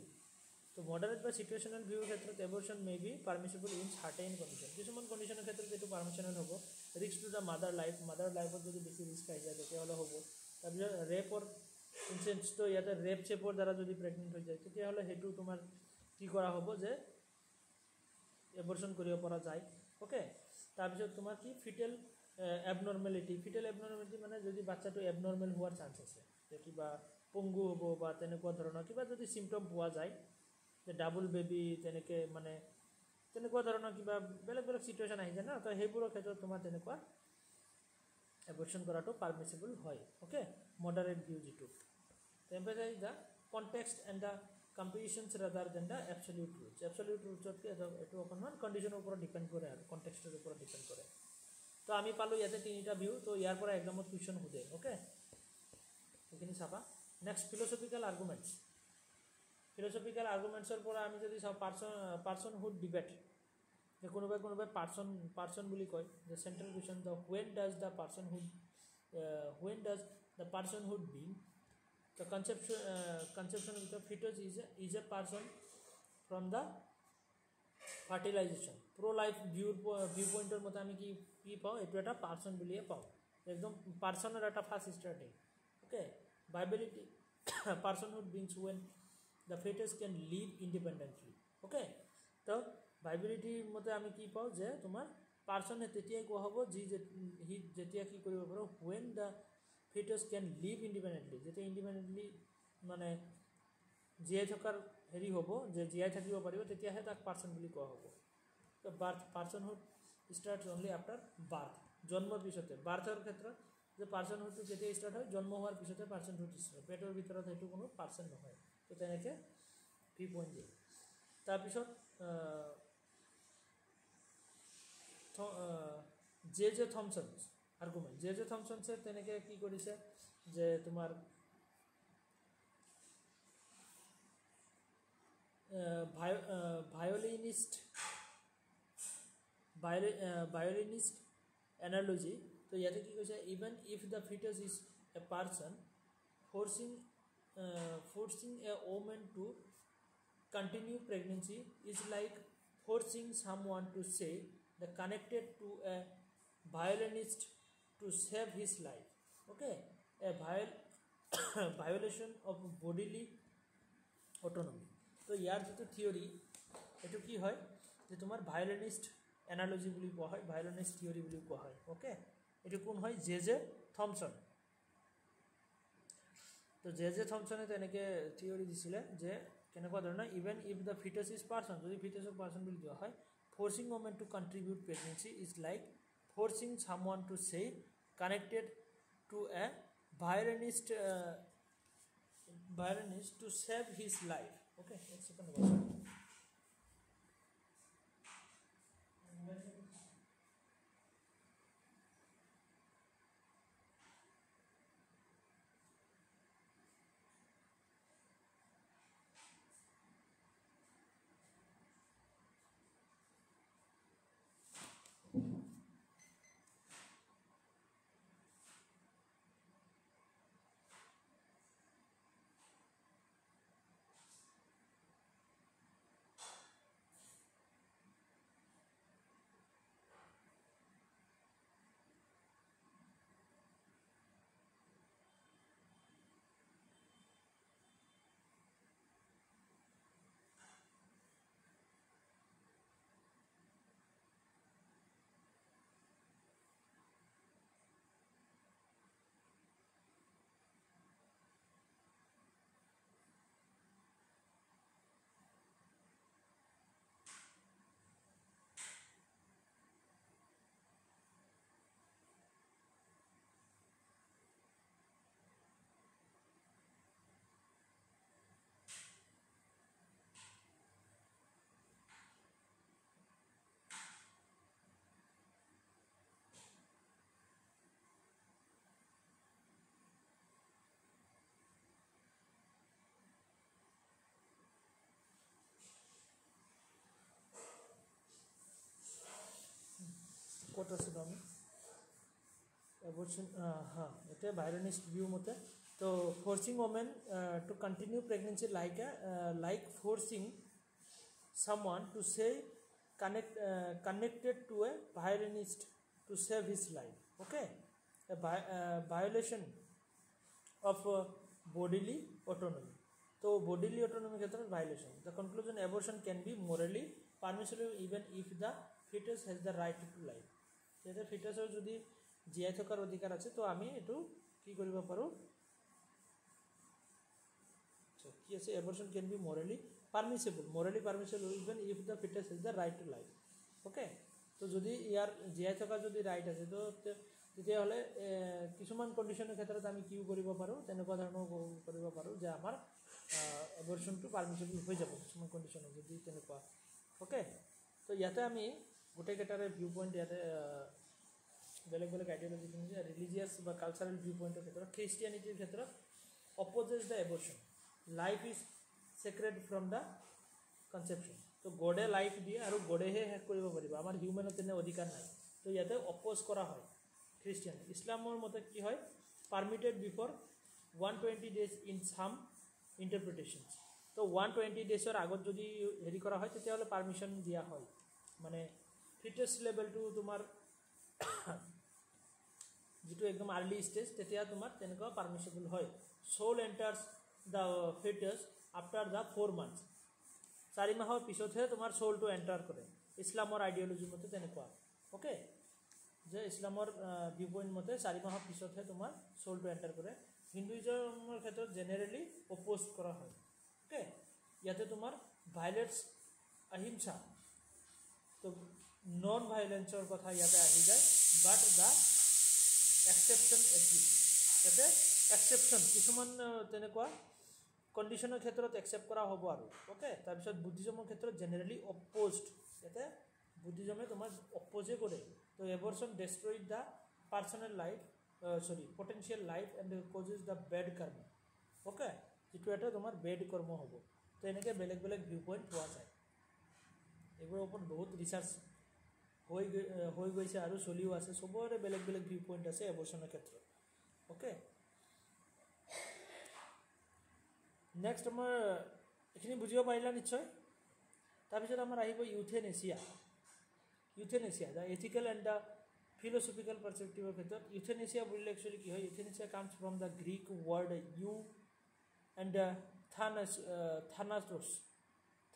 তো মডাৰেট বা চিটুৱেশ্যনেল ভিউৰ ক্ষেত্ৰত abortion may be permissible in certain condition কিছুমান কণ্ডিশ্যনৰ ক্ষেত্ৰত এইটো পাৰ্মিশ্যনেল হ'ব ৰিস্ক টু দ্য মাদাৰ লাইফত যদি বেছি ৰিস্ক আহি যায় তেতিয়াহ'লে হ'ব তাৰপিছত ৰেপৰ ইনচেঞ্চটো ইয়াতে ৰেপ চেপৰ দ্বাৰা যদি প্ৰেগনেণ্ট হৈ যায় তেতিয়াহ'লে সেইটো তোমাৰ কি কৰা হ'ব যে এবৰ্চন কৰিব পৰা যায় অ'কে তাৰপিছত তোমাৰ কি ফিটেল এবনৰ্মেলিটি মানে যদি বাচ্চাটো এবনৰ্মেল হোৱাৰ চান্স আছে যে কিবা পংগু হ'ব বা তেনেকুৱা ধৰণৰ কিবা যদি চিমটম পোৱা যায় যে ডাবল বেবী তেনেকৈ মানে তেনেকুৱা ধৰণৰ কিবা বেলেগ বেলেগ চিটুৱেশ্যন আহি যায় ন তো সেইবোৰৰ ক্ষেত্ৰত তোমাৰ তেনেকুৱা এবৰ্চন কৰাটো পাৰ্মিচিবল হয় অ'কে মডাৰেট ভিউ যিটো emphasize the context and the compassions rather than the absolute ৰুটছতকৈ এইটো অকণমান কণ্ডিশ্যনৰ ওপৰত ডিপেণ্ড কৰে আৰু কণ্টেক্সটৰ ওপৰত ডিপেণ্ড কৰে তো আমি পালোঁ ইয়াতে তিনিটা ভিউ তো ইয়াৰ পৰা এক্সামত কুৱেশ্যন সোধে অ'কে সেইখিনি চাবা নেক্সট ফিলচফিকেল আৰ্গুমেণ্টছৰ পৰা আমি যদি চাওঁ পাৰ্চনহুড ডিবেট যে কোনোবাই পাৰ্চন বুলি কয় যে central question the when does the personhood begin the conception with the fetus is a person from the fertilization pro' life view পইণ্টৰ মতে আমি কি পাওঁ এইটো এটা পাৰ্চন বুলিয়ে পাওঁ একদম পাৰ্চনৰ এটা first starting okay viability personhood begins when the fetus can live independently okay তো ভাইবিলিটিৰ মতে আমি কি পাওঁ যে তোমাৰ পাৰ্চনে তেতিয়াই কোৱা হ'ব সি যেতিয়া কি কৰিব পাৰোঁ when the fetus can live independently যেতিয়া ইণ্ডিপেণ্ডেণ্টলি মানে জীয়াই থকাৰ হেৰি হ'ব যে জীয়াই থাকিব পাৰিব তেতিয়াহে তাক পাৰ্চন বুলি কোৱা হ'ব তো পাৰ্চনহুড ষ্টাৰ্টছ অনলি আফটাৰ বাৰ্থ জন্মৰ পিছতে বাৰ্থৰ ক্ষেত্ৰত যে পাৰ্চনহুডটো যেতিয়া ষ্টাৰ্ট হয় জন্ম হোৱাৰ পিছতে পাৰ্চনহুড ষ্টাৰ্ট পেটৰ ভিতৰত সেইটো কোনো পাৰ্চন নহয় তো তেনেকৈ ভি পইণ্ট দিয়ে তাৰপিছত জে থমছন আৰ্গুমেণ্ট জে থমছনছে তেনেকৈ কি কৰিছে যে তোমাৰ ভায়োলিনিষ্ট এনালজি তো ইয়াতে কি কৈছে even if the fetus is a person forcing a woman to continue pregnancy is like forcing someone to say the connected to a violinist to save his life okay a violation of bodily autonomy তো ইয়াৰ যিটো theory এইটো কি হয় যে তোমাৰ ভায়োলিনিষ্ট analogy বুলি কোৱা হয় ভায়োলিনিষ্ট থিয়ৰী বুলি কোৱা হয় অ'কে এইটো কোন হয় জে থমছন তো জে থমছনে তেনেকৈ থিয়ৰী দিছিলে যে কেনেকুৱা ধৰণৰ even if the fetus is person, যদি ফিটাছক পাৰ্চন বুলি দিয়া হয়, forcing women to contribute pregnancy is like forcing someone to stay connected to a violinist to save his life. Okay, let's open the verse. ক'ত আছিলোঁ আমি abortion এতিয়া ভায়োলিনিষ্ট view মতে তো forcing women to continue pregnancy like forcing someone to stay connected to a violinist to save his life. Okay, a violation of bodily autonomy. So bodily autonomy ক্ষেত্ৰত violation. The conclusion: abortion can be morally permissible even if the fetus has the right to life. যেটা ফিটাসৰ যদি জীয়াই থকাৰ অধিকাৰ আছে তো আমি এটো কি কৰিব পাৰো কি আছে abortion can be morally permissible even if the fetus has the right to life. Okay, তো যদি ইয়াৰ জীয়াই থকাৰ যদি ৰাইট আছে তো তেতিয়া হলে কিছুমান কন্ডিশনৰ ক্ষেত্ৰত আমি কি কৰিব পাৰো তেনেকুৱা ধৰণৰ কৰিব পাৰো যে আমাৰ abortion to permissible হৈ যাব কিছুমান কন্ডিশনত যদি তেনেকুৱা. ওকে, তো ইয়াতে আমি গোটে কেটাৰে ভিউ পইণ্ট ইয়াতে বেলেগ বেলেগ আইডিয়োলজি ৰিলিজিয়াছ বা কালচাৰেল ভিউ পইণ্টৰ ক্ষেত্ৰত খ্ৰীষ্টিয়ানিটিৰ ক্ষেত্ৰত opposes the abortion. Life is sacred from the conception. তো গডে লাইফ দিয়ে আৰু গডেহে শেষ কৰিব পাৰিব, আমাৰ হিউমেনৰ তেনে অধিকাৰ নাই. তো ইয়াতে অপ'জ কৰা হয় খ্ৰীষ্টিয়ান. ইছলামৰ মতে কি হয় permitted before 120 days in some interpretations. তো 120 ডেজৰ আগত যদি হেৰি কৰা হয় তেতিয়াহ'লে পাৰ্মিশ্যন দিয়া হয়. মানে ফিটেষ্ট লেভেলটো তোমাৰ যেটো একদম আৰ্লি স্টেজ তেতিয়া তোমাৰ তেনেকুৱা পাৰ্মিসিবল হয়. Soul enters the fetus after the 4 months. 4 মাহৰ পিছতহে তোমাৰ সোলটো এন্টাৰ কৰে ইছলামৰ আইডিয়োলজি মতে তেনেকুৱা. ওকে, যে ইছলামৰ ভিউ পইণ্ট মতে 4 মাহৰ পিছতহে তোমাৰ সোলটো এন্টাৰ কৰে. হিন্দুইজমৰ ক্ষেত্ৰত জেনেৰেলি অপ'জ কৰা হয়. ওকে, ইয়াতে তোমাৰ ভায়োলেন্স অহিংসা তো নন ভায়োলেন্সৰ কথা ইয়াতে আহি যায়. বাট দ্য এক্সেপশ্যন এক্সিষ্ট. ইয়াতে এক্সেপশ্যন কিছুমান তেনেকুৱা কণ্ডিশ্যনৰ ক্ষেত্ৰত একচেপ্ট কৰা হ'ব আৰু. ওকে, তাৰপিছত বুদ্ধিজমৰ ক্ষেত্ৰত জেনেৰেলি অপ'জড. ইয়াতে বুদ্ধিজমে তোমাৰ অপ'জে কৰে. তো abortion destroyed the personal life potential life and causes the bed কৰ্ম. ওকে, যিটো এটা তোমাৰ বেড কৰ্ম হ'ব. তো এনেকৈ বেলেগ বেলেগ ভিউ পইণ্ট পোৱা যায়. এইবোৰৰ ওপৰত বহুত ৰিচাৰ্চ হৈ গৈছে আৰু চলিও আছে. চবৰে বেলেগ বেলেগ ভিউ পইণ্ট আছে এবৰ্চনৰ ক্ষেত্ৰত. ওকে, নেক্সট আমাৰ এইখিনি বুজিব পাৰিলা নিশ্চয়. তাৰপিছত আমাৰ আহিব euthanasia. The ethical and the philosophical পাৰ্সপেক্টিভৰ ক্ষেত্ৰত ইউথেনেচিয়া বুলিলে একচুৱেলি কি হয়, euthanasia comes from the Greek word eu and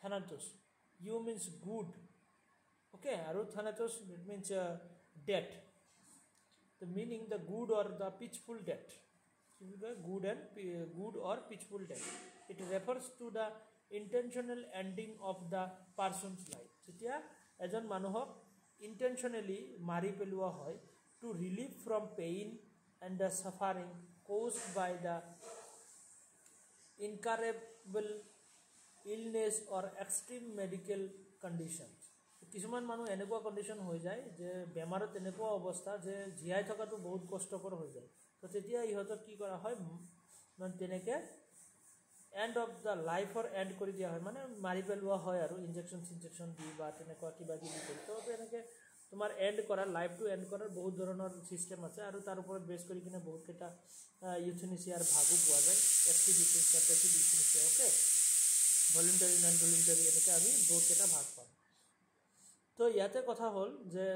thanatos. Eu means good. Okay, আৰু thanatos it means death. The meaning the good or the peaceful death. Good or pitchful death. It refers to the intentional ending of the person's life. যেতিয়া এজন মানুহক intentionally মাৰি পেলোৱা হয় to relieve from pain and the suffering caused by the incurable illness or extreme medical condition. কিছুমান মানুহ এনেকুৱা condition হৈ যায় যে বেমাৰত এনেকুৱা অৱস্থা যে জীয়াই থকাটো বহুত কষ্টকৰ হৈ যায়। তো তেতিয়া ইহঁতক কি কৰা হয়, মানে তেনেকৈ এণ্ড অফ দ্য লাইফৰ এণ্ড কৰি দিয়া হয়, মানে মাৰি পেলোৱা হয় আৰু ইনজেকশ্যন দি বা তেনেকুৱা কিবা কিবি কৰি। তো তেনেকৈ তোমাৰ এণ্ড কৰাৰ, লাইফটো এণ্ড কৰাৰ বহুত ধৰণৰ ছিষ্টেম আছে আৰু তাৰ ওপৰত বেছ কৰি কিনে বহুতকেইটা ইউথেনেচিয়াৰ ভাগো পোৱা যায়। এক্টিভ ইউথেনেচিয়া, পেছিভ ইউথেনেচিয়া, অ'কে, ভলিউণ্টাৰী, নন ভলিউণ্টাৰী, এনেকৈ আমি বহুতকেইটা ভাগ পাওঁ। তো ইয়াতে কথা হ'ল যে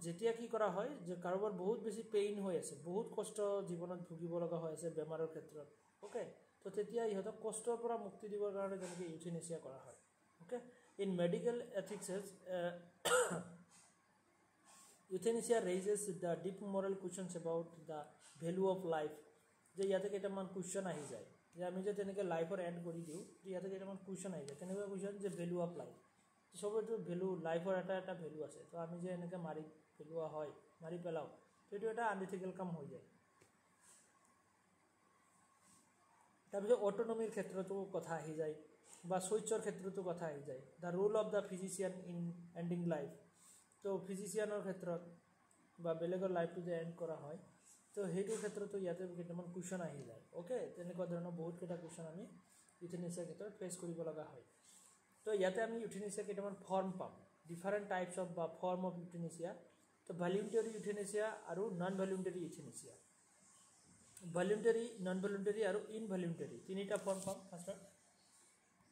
যেতিয়া কি কৰা হয় যে কাৰোবাৰ বহুত বেছি পেইন হৈ আছে, বহুত কষ্ট জীৱনত ভুগিব লগা হৈ আছে বেমাৰৰ ক্ষেত্ৰত, অ'কে, তো তেতিয়া ইহঁতক কষ্টৰ পৰা মুক্তি দিবৰ কাৰণে তেনেকৈ ইউথেনেচিয়া কৰা হয়, okay. In medical ethics euthanasia raises the deep moral questions about the value of life. যে ইয়াতে কেইটামান কুৱেশ্যন আহি যায় যে আমি যে তেনেকৈ লাইফৰ এণ্ড কৰি দিওঁ, ইয়াতে কেইটামান কুৱেশ্যন আহি যায়। কেনেকুৱা কুৱেশ্যন? যে ভেলু অফ লাইফ, চবৰটো ভেলু, লাইফৰ এটা ভেলু আছে। তো আমি যে এনেকৈ মাৰি পেলোৱা হয়, মাৰি পেলাওঁ, সেইটো এটা আনইথিকেল কাম হৈ যায়। তাৰপিছত অট'নমিৰ ক্ষেত্ৰতো কথা আহি যায় বা চইচৰ ক্ষেত্ৰতো কথা আহি যায়। The roll of the physician in ending life. তো ফিজিচিয়ানৰ ক্ষেত্ৰত বা বেলেগৰ লাইফটো যে এণ্ড কৰা হয়, তো সেইটোৰ ক্ষেত্ৰতো ইয়াতে কেইটামান কুৱেশ্যন আহি যায়, অ'কে। তেনেকুৱা ধৰণৰ বহুতকেইটা কুৱেশ্যন আমি ইউথেনেচিয়াৰ ক্ষেত্ৰত ফেচ কৰিব লগা হয়। তো ইয়াতে আমি ইউথেনেচিয়া কেইটামান ফৰ্ম পাম, ডিফাৰেণ্ট টাইপছ অফ বা ফৰ্ম অফ ইউথেনেচিয়া। তো ভলিউণ্টাৰী ইউথেনেচিয়া আৰু নন ভলিউণ্টাৰী ইউথেনেচিয়া। ভলিউণ্টাৰী, নন ভলিউণ্টাৰী আৰু ইনভলিউণ্টাৰী, তিনিটা ফৰ্ম পাম ফাৰ্ষ্টত।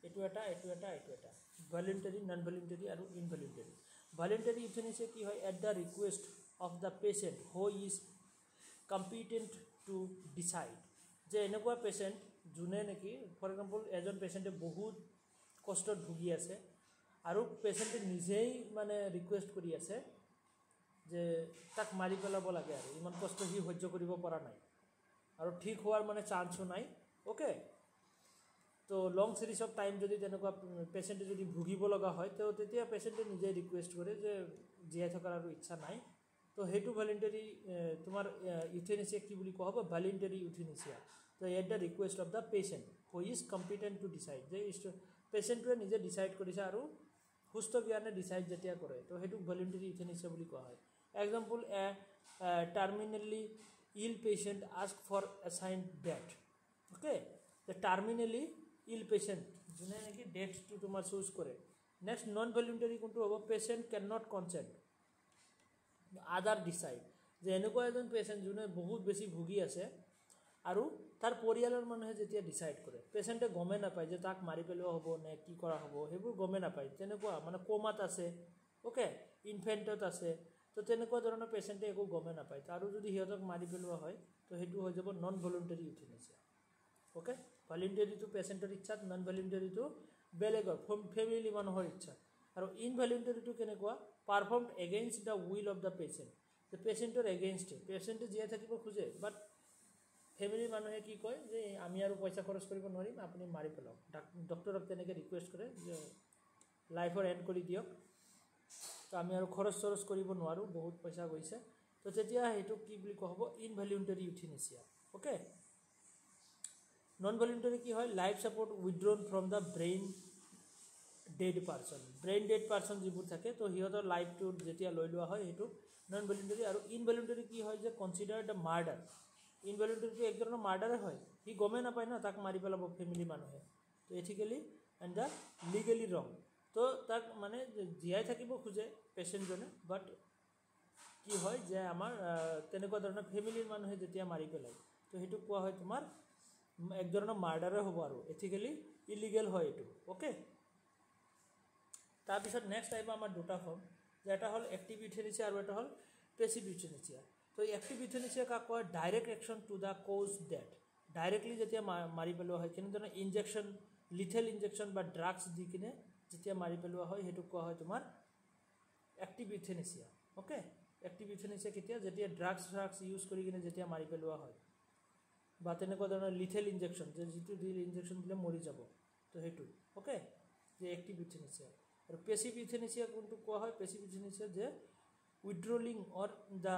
এইটো এটা, এইটো এটা, এইটো এটা, ভলিউণ্টাৰী, নন ভলিউণ্টাৰী আৰু ইনভলিউণ্টাৰী। ভলিউণ্টাৰী ইউথেনেচিয়া কি হয়? At the request of the patient who is competent to decide. যে এনেকুৱা পেচেণ্ট যোনে নেকি, ফৰ এক্সাম্পল এজন পেচেণ্টে বহুত কষ্টত ভুগি আছে আৰু পেচেণ্টে নিজেই মানে ৰিকুৱেষ্ট কৰি আছে যে তাক মাৰি পেলাব লাগে, আৰু ইমান কষ্ট সি সহ্য কৰিব পৰা নাই আৰু ঠিক হোৱাৰ মানে চান্সো নাই, অ'কে। তো লং চিৰিজ অফ টাইম যদি তেনেকুৱা পেচেণ্টে যদি ভুগিব লগা হয়, তো তেতিয়া পেচেণ্টে নিজে ৰিকুৱেষ্ট কৰে যে জীয়াই থকাৰ আৰু ইচ্ছা নাই। তো সেইটো ভলিউণ্টাৰী তোমাৰ ইউথেনেচিয়া কি বুলি কোৱা হ'ব? Voluntary euthanasia. তো at the request of the patient who is competent to decide. যে পেচেণ্টটোৱে নিজে ডিচাইড কৰিছে আৰু সুস্থ জ্ঞানে ডিচাইড যেতিয়া কৰে, তো সেইটো ভলিউণ্টাৰী ইউথেনেচিয়া বুলি কোৱা হয়। Example, terminally ill patient ask for assisted death, okay. The terminally ill patient যোনে নেকি ডেথটো তোমাৰ চুজ কৰে। নেক্সট নন ভলিউণ্টাৰী কোনটো হ'ব? পেচেণ্ট কেন নট কনচেণ্ট, আদাৰ ডিচাইড। যে এনেকুৱা এজন পেচেণ্ট যোনে বহুত বেছি ভুগি আছে আৰু তাৰ পৰিয়ালৰ মানুহে যেতিয়া ডিচাইড কৰে, পেচেণ্টে গমেই নাপায় যে তাক মাৰি পেলোৱা হ'ব নে কি কৰা হ'ব, সেইবোৰ গমেই নাপায়। তেনেকুৱা মানে কোমাত আছে, অ'কে, ইনফেণ্টত আছে, তো তেনেকুৱা ধৰণৰ পেচেণ্টে একো গমেই নাপায়। আৰু যদি সিহঁতক মাৰি পেলোৱা হয়, তো সেইটো হৈ যাব নন ভলিউণ্টাৰী ইউথেনেচিয়া, অ'কে। ভলিউণ্টাৰীটো পেচেণ্টৰ ইচ্ছাত, নন ভলিউণ্টাৰীটো বেলেগৰ ফেমিলি মানুহৰ ইচ্ছাত। আৰু ইনভলিউণ্টাৰীটো কেনেকুৱা? Performed against the will of the patient. যে পেচেণ্টৰ এগেইনষ্টে, পেচেণ্টে জীয়াই থাকিব খোজে, বাট ফেমিলিৰ মানুহে কি কয় যে আমি আৰু পইচা খৰচ কৰিব নোৱাৰিম, আপুনি মাৰি পেলাওক। ডক্টৰক তেনেকৈ ৰিকুৱেষ্ট কৰে যে লাইফৰ এণ্ড কৰি দিয়ক, তো আমি আৰু খৰচ চৰচ কৰিব নোৱাৰোঁ, বহুত পইচা গৈছে। তো তেতিয়া সেইটো কি বুলি কোৱা হ'ব? ইনভলিউণ্টাৰী ইউথেনেচিয়া, অ'কে। নন ভলিউণ্টাৰী কি হয়? Life support withdrawn from the brain dead person. Brain dead person যিবোৰ থাকে, তো সিহঁতৰ লাইফটো যেতিয়া লৈ লোৱা হয় সেইটো নন ভলিউণ্টাৰী। আৰু ইনভলিউণ্টাৰী কি হয়? যে কনচিডাৰ দ্য মাৰ্ডাৰ। ইনভলিউণ্টাৰীটো এক ধৰণৰ মাৰ্ডাৰে হয়, সি গমেই নাপায় ন তাক মাৰি পেলাব ফেমিলি মানুহে। তো এথিকেলি এণ্ড দ্য লিগেলি ৰং। তো তাক মানে জীয়াই থাকিব খোজে পেচেণ্টজনে, বাট কি হয় যে আমাৰ তেনেকুৱা ধৰণৰ ফেমিলিৰ মানুহে যেতিয়া মাৰি পেলায়, তো সেইটো কোৱা হয় তোমাৰ এক ধৰণৰ মাৰ্ডাৰে হ'ব আৰু এথিকেলি ইলিগেল হয় এইটো, অ'কে। তাৰপিছত নেক্সট আহিব আমাৰ দুটা ফৰ্ম, যে এটা হ'ল এক্টিভ ইউথেনেচিয়া আৰু এটা হ'ল পেছিভ ইউথেনেচিয়া। তো এক্টিভ ইউথেনেচিয়া কাক কয়? Direct action to the cause death. Directly যেতিয়া মাৰি পেলোৱা হয়, কেনেধৰণৰ ইনজেকশ্যন, লিথেল ইনজেকশ্যন বা ড্ৰাগছ দি কিনে যেতিয়া মাৰি পেলোৱা হয়, সেইটোক কোৱা হয় তোমাৰ active euthanasia, okay. Active euthanasia কেতিয়া? যেতিয়া ড্ৰাগছ ইউজ কৰি কিনে যেতিয়া মাৰি পেলোৱা হয়, বা তেনেকুৱা ধৰণৰ লিথেল ইনজেকশ্যন, যে যিটো ইনজেকশ্যন দিলে মৰি যাব, তো তো সেইটো ওকে যে এক্টিভ ইউথেনেচিয়া আৰু পেছিভ ইউথেনেচিয়া কোনটো কোৱা হয় পেছিভ ইউথেনেচিয়া যে উইথড্ৰলিং অৰ দ্য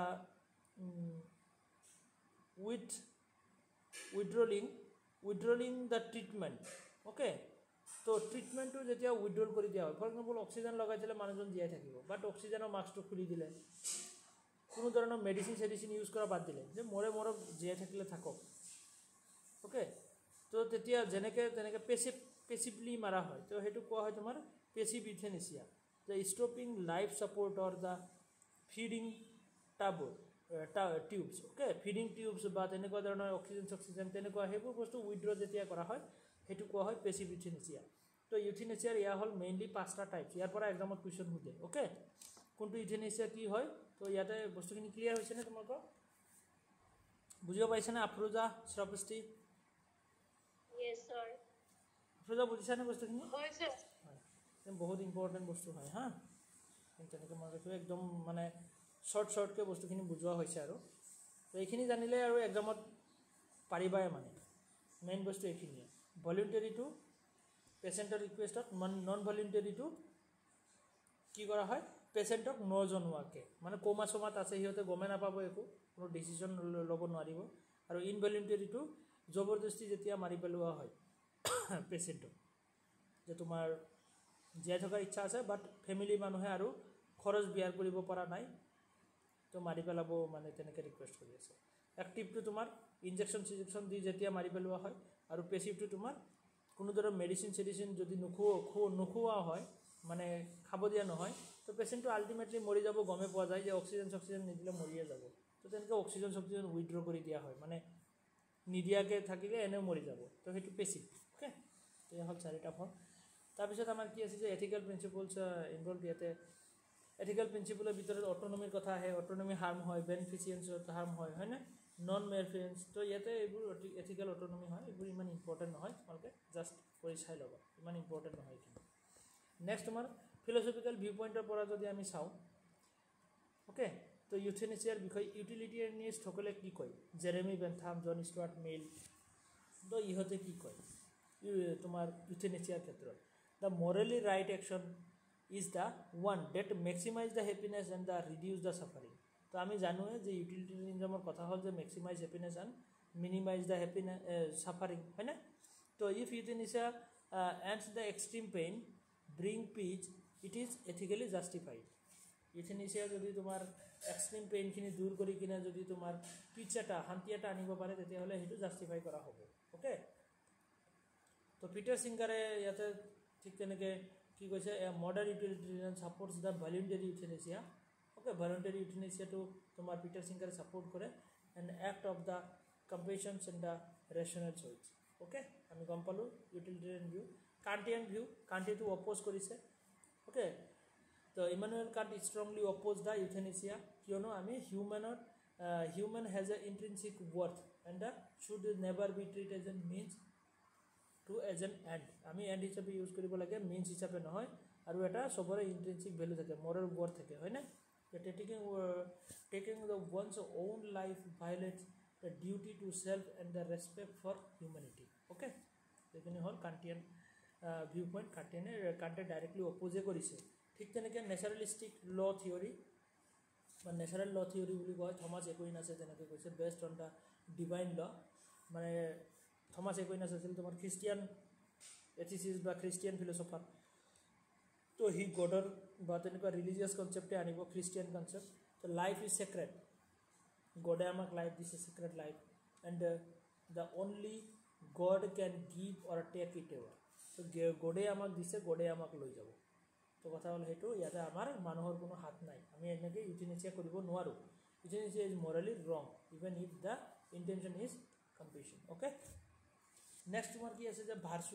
উইথড্ৰলিং দ্য ট্ৰিটমেণ্ট ওকে তো ট্ৰিটমেণ্টটো যেতিয়া উইথড্ৰল কৰি দিয়া হয় ফৰ এক্সাম্পল অক্সিজেন লগাই দিলে মানুহজন জীয়াই থাকিব বাট অক্সিজেনৰ মাস্কটো খুলি দিলে কোনো ধৰণৰ মেডিচিন ইউজ কৰা বাদ দিলে যে মৰক জীয়াই থাকিলে থাকক ওকে তো তেতিয়া যেনেকৈ তেনেকৈ পেছিভলি মাৰা হয় তো সেইটো কোৱা হয় তোমাৰ পেছিভ ইউথেনেচিয়া যে stopping life support or the feeding tubes okay feeding tubes বা তেনেকুৱা ধৰণৰ অক্সিজেন তেনেকুৱা সেইবোৰ বস্তু উইথড্ৰ যেতিয়া কৰা হয় সেইটো কোৱা হয় পেছিভ ইউথেনেচিয়া তো ইউথেনেচিয়াৰ ইয়াৰ হ'ল মেইনলি 5টা টাইপছ ইয়াৰ পৰা এক্সামত কুৱেশ্যন সোধে ওকে কোনটো ইউথেনেচিয়া কি হয় তো ইয়াতে বস্তুখিনি ক্লিয়াৰ হৈছেনে তোমালোকৰ বুজিব পাৰিছেনে আফৰোজা শ্ৰপষ্টি Yes, sir. আফৰোজা বুজিছানে বস্তুখিনি হয়, sir. হয় বহুত ইম্পৰ্টেণ্ট বস্তু হয় হা তেনেকৈ মই কৈছোঁ একদম মানে শ্বৰ্টকৈ বস্তুখিনি বুজোৱা হৈছে আৰু তো এইখিনি জানিলে আৰু এক্সামত পাৰিবাই মানে মেইন বস্তু এইখিনিয়ে ভলিউণ্টেৰীটো পেচেণ্টৰ ৰিকুৱেষ্টত নন ভলিউণ্টেৰীটো কি কৰা হয় পেচেণ্টক নজনোৱাকৈ মানে কমা চমাত আছে সিহঁতে গমে নাপাব একো কোনো ডিচিশ্যন ল'ব নোৱাৰিব আৰু ইনভলিউণ্টেৰীটো জবৰদস্তি যেতিয়া মাৰি পেলোৱা হয় পেচেণ্টক যে তোমাৰ জীয়াই থকাৰ ইচ্ছা আছে বাট ফেমিলি মানুহে আৰু খৰচ বিয়াৰ কৰিব পৰা নাই তো মাৰি পেলাব মানে তেনেকৈ ৰিকুৱেষ্ট কৰি আছে এক্টিভটো তোমাৰ ইনজেকশ্যন দি যেতিয়া মাৰি পেলোৱা হয় আৰু পেছিভটো তোমাৰ কোনো ধৰণৰ মেডিচিন যদি নোখোৱা হয় মানে খাব দিয়া নহয় তো পেচেণ্টটো আল্টিমেটলি মৰি যাব গমে পোৱা যায় যে অক্সিজেন নিদিলে মৰিয়ে যাব তো তেনেকৈ অক্সিজেন উইথড্ৰ কৰি দিয়া হয় মানে নিদিয়াকৈ থাকিলে এনেও মৰি যাব তো সেইটো পেছিভ অ'কে তো এয়া হ'ল 4টা ফৰ্ম তাৰপিছত আমাৰ কি আছে যে এথিকেল প্ৰিন্সিপলছ ইনভলভ ইয়াতে এথিকেল প্ৰিন্সিপলৰ ভিতৰত অট'নমিৰ কথা আহে অট'নমি হাৰ্ম হয় বেনিফিচিয়েঞ্চত হাৰ্ম হয়নে নন মেৰফিয়েঞ্চ তো ইয়াতে এইবোৰ এথিকেল অট'নমি হয় এইবোৰ ইমান ইম্পৰ্টেণ্ট নহয় তোমালোকে জাষ্ট কৰি চাই ল'বা ইমান ইম্পৰ্টেণ্ট নহয় এইখিনি নেক্সট তোমাৰ ফিলচফিকেল ভিউ পইণ্টৰ পৰা যদি আমি চাওঁ অ'কে তো ইউথেনেচিয়াৰ বিষয়ে ইউটিলিটেৰিয়ানিষ্টসকলে কি কয় Jeremy Bentham John Stuart Mill তো ইহঁতে কি কয় তোমাৰ ইউথেনেচিয়াৰ ক্ষেত্ৰত the morally right action is the one that maximize the happiness and the reduce the suffering তো আমি জানোৱে যে ইউটিলিটেৰিয়ানিজমৰ কথা হ'ল যে maximize happiness and minimize the suffering হয়নে তো if euthanasia ends the extreme pain bring peace it is ethically justified euthanasia যদি তোমাৰ এক্সট্ৰিম পেইনখিনি দূৰ কৰি কিনে যদি তোমাৰ পিচ এটা শান্তি এটা আনিব পাৰে তেতিয়াহ'লে সেইটো জাষ্টিফাই কৰা হ'ব অ'কে তো পিটাৰ সিংগাৰে ইয়াতে ঠিক তেনেকৈ কি কৈছে modern utilitarian supports the voluntary euthanasia okay voluntary ইউথেনেচিয়াটো তোমাৰ পিটাৰ সিংগাৰে ছাপোৰ্ট কৰে and act of the compassions and the rational choice okay আমি গম পালোঁ ইউটিলিটেৰিয়ান ভিউ কাণ্টিয়ান ভিউ কাণ্টিটো অপ'জ কৰিছে অ'কে তো Immanuel Kant strongly oppose the euthanasia কিয়নো আমি human has a intrinsic worth and the should never be treat as an means to as an end আমি end হিচাপে use কৰিব লাগে means হিচাপে নহয় আৰু এটা চবৰে ইণ্ট্ৰিনচিক ভেলু থাকে মৰেল ৱৰ্থ থাকে হয়নে taking the one's own life violates the duty to self and the respect for humanity okay সেইখিনি হ'ল কাণ্টিয়ান ভিউ পইণ্ট কাণ্টে ডাইৰেক্টলি অপ'জে কৰিছে ঠিক তেনেকৈ নেচাৰেলিষ্টিক ল' থিয়ৰী বা নেচাৰেল ল' থিয়ৰী বুলি কয় থমাছ একুইনাছে তেনেকৈ কৈছে বেষ্ট অন দ্য ডিভাইন ল' মানে থমাছ একুইনাছ আছিল তোমাৰ খ্ৰীষ্টিয়ান এথিচিষ্ট বা খ্ৰীষ্টিয়ান ফিলচফাৰ তো সি গডৰ বা তেনেকুৱা ৰিলিজিয়াছ কনচেপ্টে আনিব খ্ৰীষ্টিয়ান কনচেপ্ট তো লাইফ ইজ ছেক্ৰেট গডে আমাক লাইফ দিছে sacred life and the only God can give or take it away তো গডে আমাক দিছে গডে আমাক লৈ যাব তো কথা হ'ল সেইটো ইয়াতে আমাৰ মানুহৰ কোনো হাত নাই আমি এনেকৈ ইউথেনেচিয়া কৰিব নোৱাৰোঁ ইউথেনেচিয়া is morally wrong even if the intention is compassion okay next তোমাৰ কি আছে যে ভাৰ্চু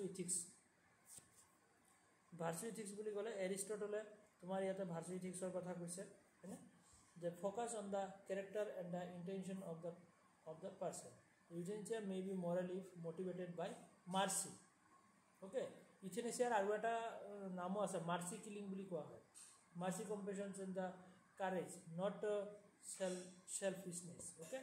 ইথিক্স বুলি ক'লে এৰিষ্টটলে তোমাৰ ইয়াতে ভাৰ্চু ইথিক্সৰ কথা কৈছে হয়নে যে focus on the character and the intention of the person euthanasia may be moral if motivated by mercy okay ইউথেনেচিয়াৰ আৰু এটা নামো আছে মাৰ্চি কিলিং বুলি কোৱা হয় mercy compassions and the courage not selfishness okay